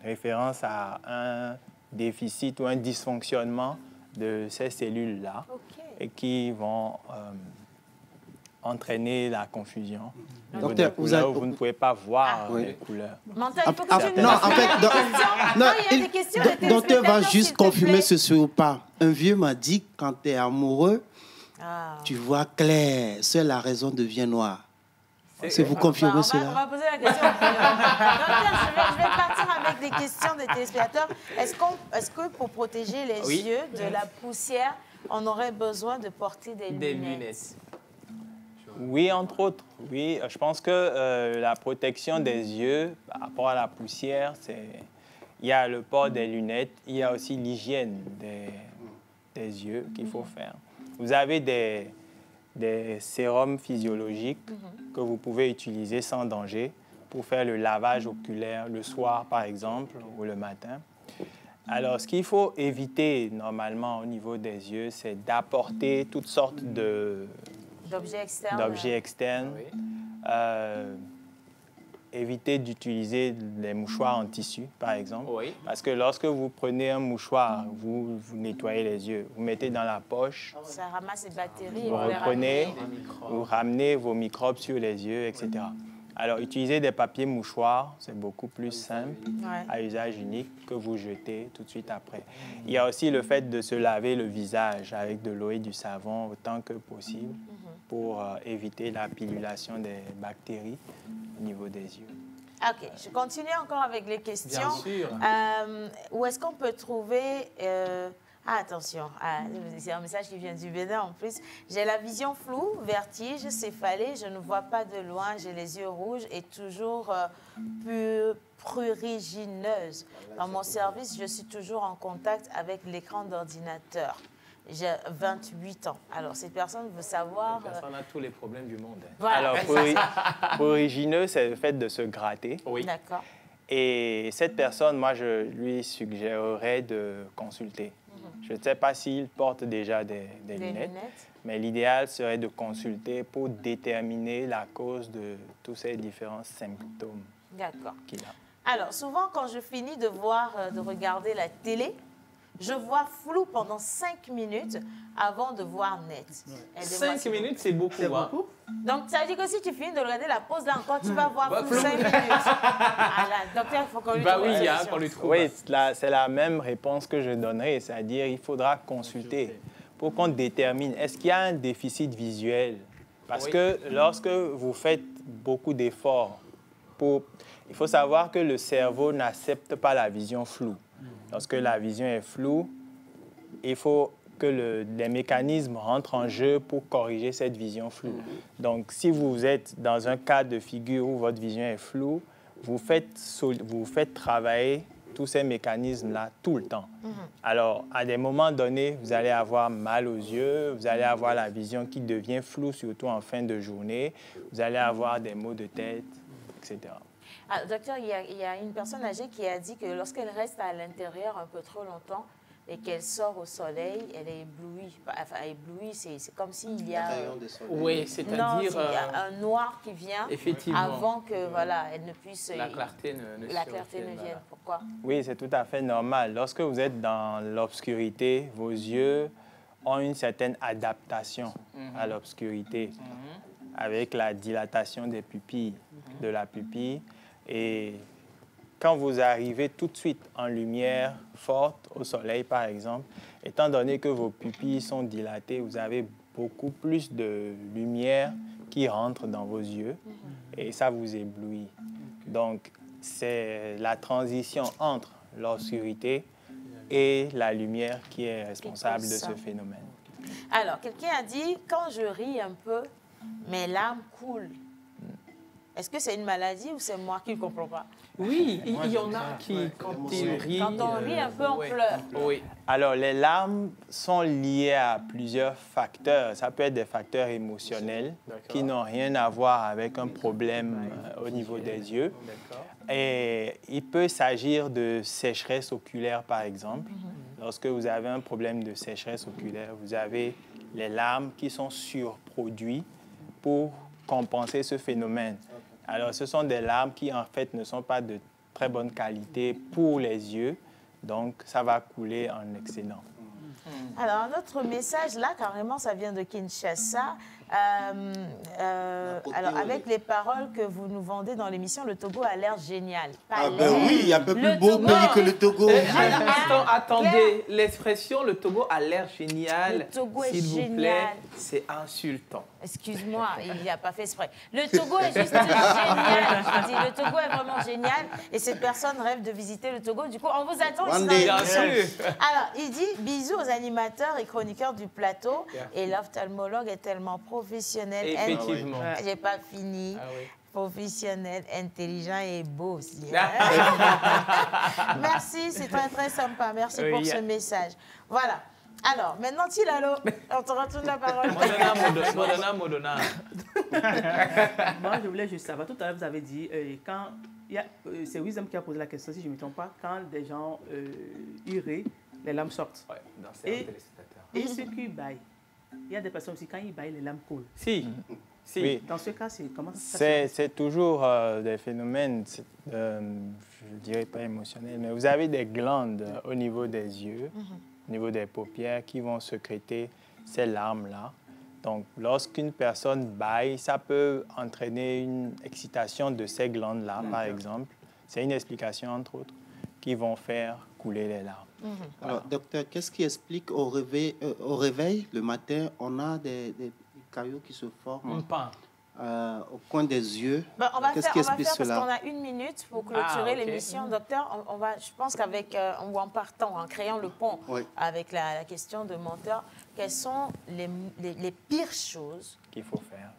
référence à un déficit ou un dysfonctionnement de ces cellules-là et qui vont entraîner la confusion. Docteur, vous ne pouvez pas voir les couleurs. Mental, il faut que tu nous... Non, en fait, docteur va juste confirmer ceci ou pas. Un vieux m'a dit que quand tu es amoureux, tu vois clair. Seule la raison devient noire. C'est vous confirmez cela? On va poser la question. Docteur, je vais partir avec des questions des téléspectateurs. Est-ce que pour protéger les yeux de la poussière, on aurait besoin de porter des lunettes? Oui, entre autres. Oui, je pense que la protection des yeux par rapport à la poussière, il y a le port des lunettes, il y a aussi l'hygiène des yeux qu'il faut faire. Vous avez des sérums physiologiques que vous pouvez utiliser sans danger pour faire le lavage oculaire le soir, par exemple, ou le matin. Alors, ce qu'il faut éviter normalement au niveau des yeux, c'est d'apporter toutes sortes d'objets externes. Éviter d'utiliser des mouchoirs en tissu, par exemple. Parce que lorsque vous prenez un mouchoir, vous nettoyez les yeux, vous mettez dans la poche. Ça ramasse les bactéries. Vous reprenez, vous ramenez vos microbes sur les yeux, etc. Alors, utiliser des papiers mouchoirs, c'est beaucoup plus simple, à usage unique, que vous jetez tout de suite après. Il y a aussi le fait de se laver le visage avec de l'eau et du savon autant que possible pour éviter la pilulation des bactéries au niveau des yeux. OK. Je continue encore avec les questions. Bien sûr. Où est-ce qu'on peut trouver... attention, c'est un message qui vient du Bénin en plus. J'ai la vision floue, vertige, céphalée, je ne vois pas de loin, j'ai les yeux rouges et toujours prurigineuse. Dans mon service, je suis toujours en contact avec l'écran d'ordinateur. J'ai 28 ans. Alors, cette personne veut savoir... Cette personne a tous les problèmes du monde. Voilà. Alors, prurigineux, c'est le fait de se gratter. Oui. D'accord. Et cette personne, moi, je lui suggérerais de consulter. Je ne sais pas s'il porte déjà des lunettes, mais l'idéal serait de consulter pour déterminer la cause de tous ces différents symptômes qu'il a. Alors, souvent, quand je finis de regarder la télé, je vois flou pendant 5 minutes avant de voir net. 5 minutes, c'est beaucoup. Donc, ça veut dire que si tu finis de regarder la pause, là encore, tu vas voir flou 5 minutes. Docteur, il faut qu'on lui trouve qu'on lui trouve. Oui, c'est la même réponse que je donnerai, c'est-à-dire il faudra consulter pour qu'on détermine est-ce qu'il y a un déficit visuel. Parce que lorsque vous faites beaucoup d'efforts Il faut savoir que le cerveau n'accepte pas la vision floue. Lorsque la vision est floue, il faut que les mécanismes rentrent en jeu pour corriger cette vision floue. Donc, si vous êtes dans un cas de figure où votre vision est floue, vous faites travailler tous ces mécanismes-là tout le temps. Alors, à des moments donnés, vous allez avoir mal aux yeux, vous allez avoir la vision qui devient floue, surtout en fin de journée, vous allez avoir des maux de tête, etc. Ah, docteur, il y a une personne âgée qui a dit que lorsqu'elle reste à l'intérieur un peu trop longtemps et qu'elle sort au soleil, elle est éblouie. Enfin, éblouie, c'est comme s'il y a... Oui, c'est-à-dire... il y a un noir qui vient avant que voilà, elle ne puisse... La clarté ne vienne. Pourquoi? Oui, c'est tout à fait normal. Lorsque vous êtes dans l'obscurité, vos yeux ont une certaine adaptation à l'obscurité avec la dilatation des pupilles, de la pupille. Et quand vous arrivez tout de suite en lumière forte, au soleil par exemple, étant donné que vos pupilles sont dilatées, vous avez beaucoup plus de lumière qui rentre dans vos yeux et ça vous éblouit. Donc, c'est la transition entre l'obscurité et la lumière qui est responsable de ce phénomène. Alors, quelqu'un a dit, quand je ris un peu, mes larmes coulent. Est-ce que c'est une maladie ou c'est moi qui ne comprends pas? Oui, il y en a qui, quand ils rient... Quand on rit un peu, on pleure. Oui. Alors, les larmes sont liées à plusieurs facteurs. Ça peut être des facteurs émotionnels qui n'ont rien à voir avec un problème au niveau des yeux. Et il peut s'agir de sécheresse oculaire, par exemple. Lorsque vous avez un problème de sécheresse oculaire, vous avez les larmes qui sont surproduites pour compenser ce phénomène. Alors, ce sont des larmes qui, en fait, ne sont pas de très bonne qualité pour les yeux. Donc, ça va couler en excédent. Alors, un autre message, là, carrément, ça vient de Kinshasa. Alors, avec les paroles que vous nous vendez dans l'émission, le Togo a l'air génial. Oui, il y a un peu plus beau pays que le Togo. Attendez, l'expression « le Togo a l'air génial », le Togo est s'il vous génial. plaît, c'est insultant. Excuse-moi, il n'a pas fait exprès. Le Togo est juste génial. Je dis, le Togo est vraiment génial et cette personne rêve de visiter le Togo. Du coup, on vous attend ici dans l'émission. Alors, il dit bisous aux animateurs et chroniqueurs du plateau. Et l'ophtalmologue est tellement professionnel. Effectivement. J'ai pas fini. Professionnel, intelligent et beau aussi. Merci, c'est très, très sympa. Merci pour ce message. Voilà. Alors, maintenant, Tilalo, on te retourne la parole. Modona. Moi, je voulais juste savoir, tout à l'heure, vous avez dit, quand c'est Wisdom qui a posé la question, si je ne me trompe pas, quand des gens hurlent, les lames sortent. Ouais, dans certains téléspectateurs. Et ceux qui baillent, il y a des personnes aussi, quand ils baillent, les lames coulent. Si. Oui. Dans ce cas, c'est comment ça se passe? C'est toujours des phénomènes, je ne dirais pas émotionnels, mais vous avez des glandes au niveau des yeux, au niveau des paupières, qui vont sécréter ces larmes-là. Donc, lorsqu'une personne bâille, ça peut entraîner une excitation de ces glandes-là, par exemple. C'est une explication, entre autres, qui vont faire couler les larmes. Alors, docteur, qu'est-ce qui explique au réveil, le matin, on a des cailloux qui se forment au coin des yeux? Qu'est-ce qui explique cela? Parce qu'on a 1 minute pour clôturer l'émission, docteur. Je pense qu'avec, en partant, en créant le pont avec la question de menteur, quelles sont les pires choses qu'il faut faire?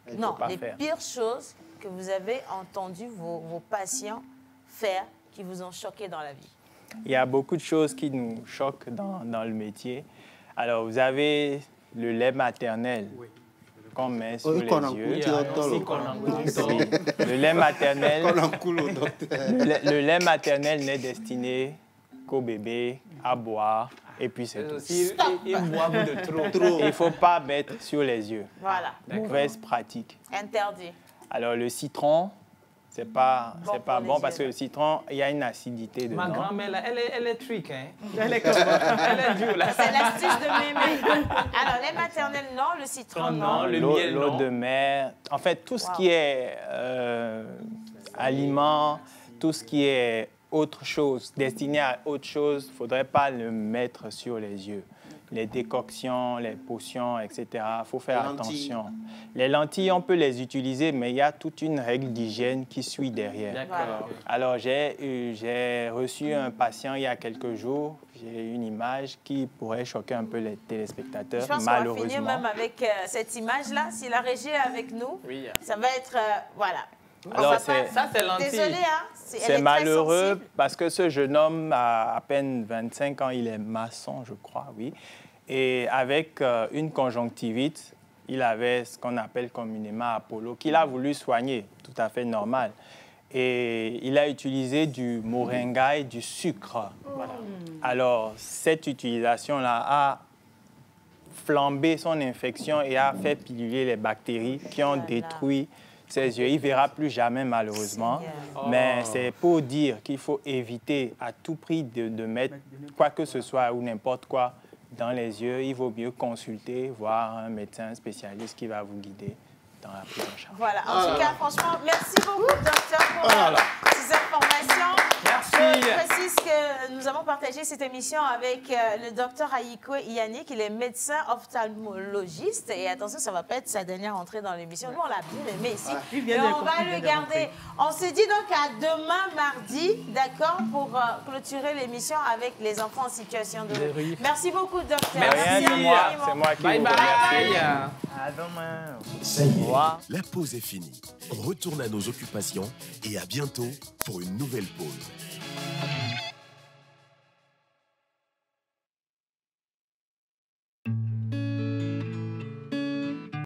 Pires choses que vous avez entendu vos patients faire qui vous ont choqué dans la vie? Il y a beaucoup de choses qui nous choquent dans le métier. Alors, vous avez le lait maternel qu'on met sur les yeux. Le lait maternel, le lait maternel n'est destiné qu'au bébé à boire et puis c'est tout. Il boit de trop. Il ne faut pas mettre sur les yeux. Voilà. Mauvaise pratique. Interdit. Alors, le citron, c'est pas bon parce que le citron, il y a une acidité dedans. Ma grand-mère, elle est trick, hein? Elle est dure, là. C'est l'astuce de mémé. Alors, les maternelles, non. Le citron, non. Le miel, non. L'eau de mer. En fait, tout ce qui est aliments, tout ce qui est autre chose, destiné à autre chose, il ne faudrait pas le mettre sur les yeux. les décoctions, les potions, etc. Il faut faire attention. Les lentilles, on peut les utiliser, mais il y a toute une règle d'hygiène qui suit derrière. D'accord. Alors, j'ai reçu un patient il y a quelques jours. J'ai une image qui pourrait choquer un peu les téléspectateurs, je pense malheureusement. On va finir même avec cette image-là. Si la régie est avec nous, ça va être... voilà. Alors, ça, c'est lentille. Désolée, hein. C'est malheureux parce que ce jeune homme a à peine 25 ans, il est maçon, je crois, oui. Et avec une conjonctivite, il avait ce qu'on appelle communément Apollo, qu'il a voulu soigner, tout à fait normal. Et il a utilisé du moringa et du sucre. Voilà. Alors, cette utilisation-là a flambé son infection et a fait piluler les bactéries qui ont détruit ses yeux. Il ne verra plus jamais, malheureusement. Mais c'est pour dire qu'il faut éviter à tout prix de mettre quoi que ce soit ou n'importe quoi dans les yeux. Il vaut mieux consulter, voir un médecin spécialiste qui va vous guider dans la prise en charge. Voilà. En tout cas, franchement, merci beaucoup, docteur, pour ces informations. Merci. Je précise que nous avons partagé cette émission avec le docteur Ayikwe Yannick. Il est médecin ophtalmologiste. Et attention, ça ne va pas être sa dernière entrée dans l'émission. Nous, on l'a bien aimé ici. Et on va le garder. On se dit donc à demain, mardi, d'accord, pour clôturer l'émission avec les enfants en situation de rue. Merci beaucoup, docteur. Merci. C'est moi qui vous remercie. À demain. Ça y est, la pause est finie. On retourne à nos occupations et à bientôt pour une nouvelle pause.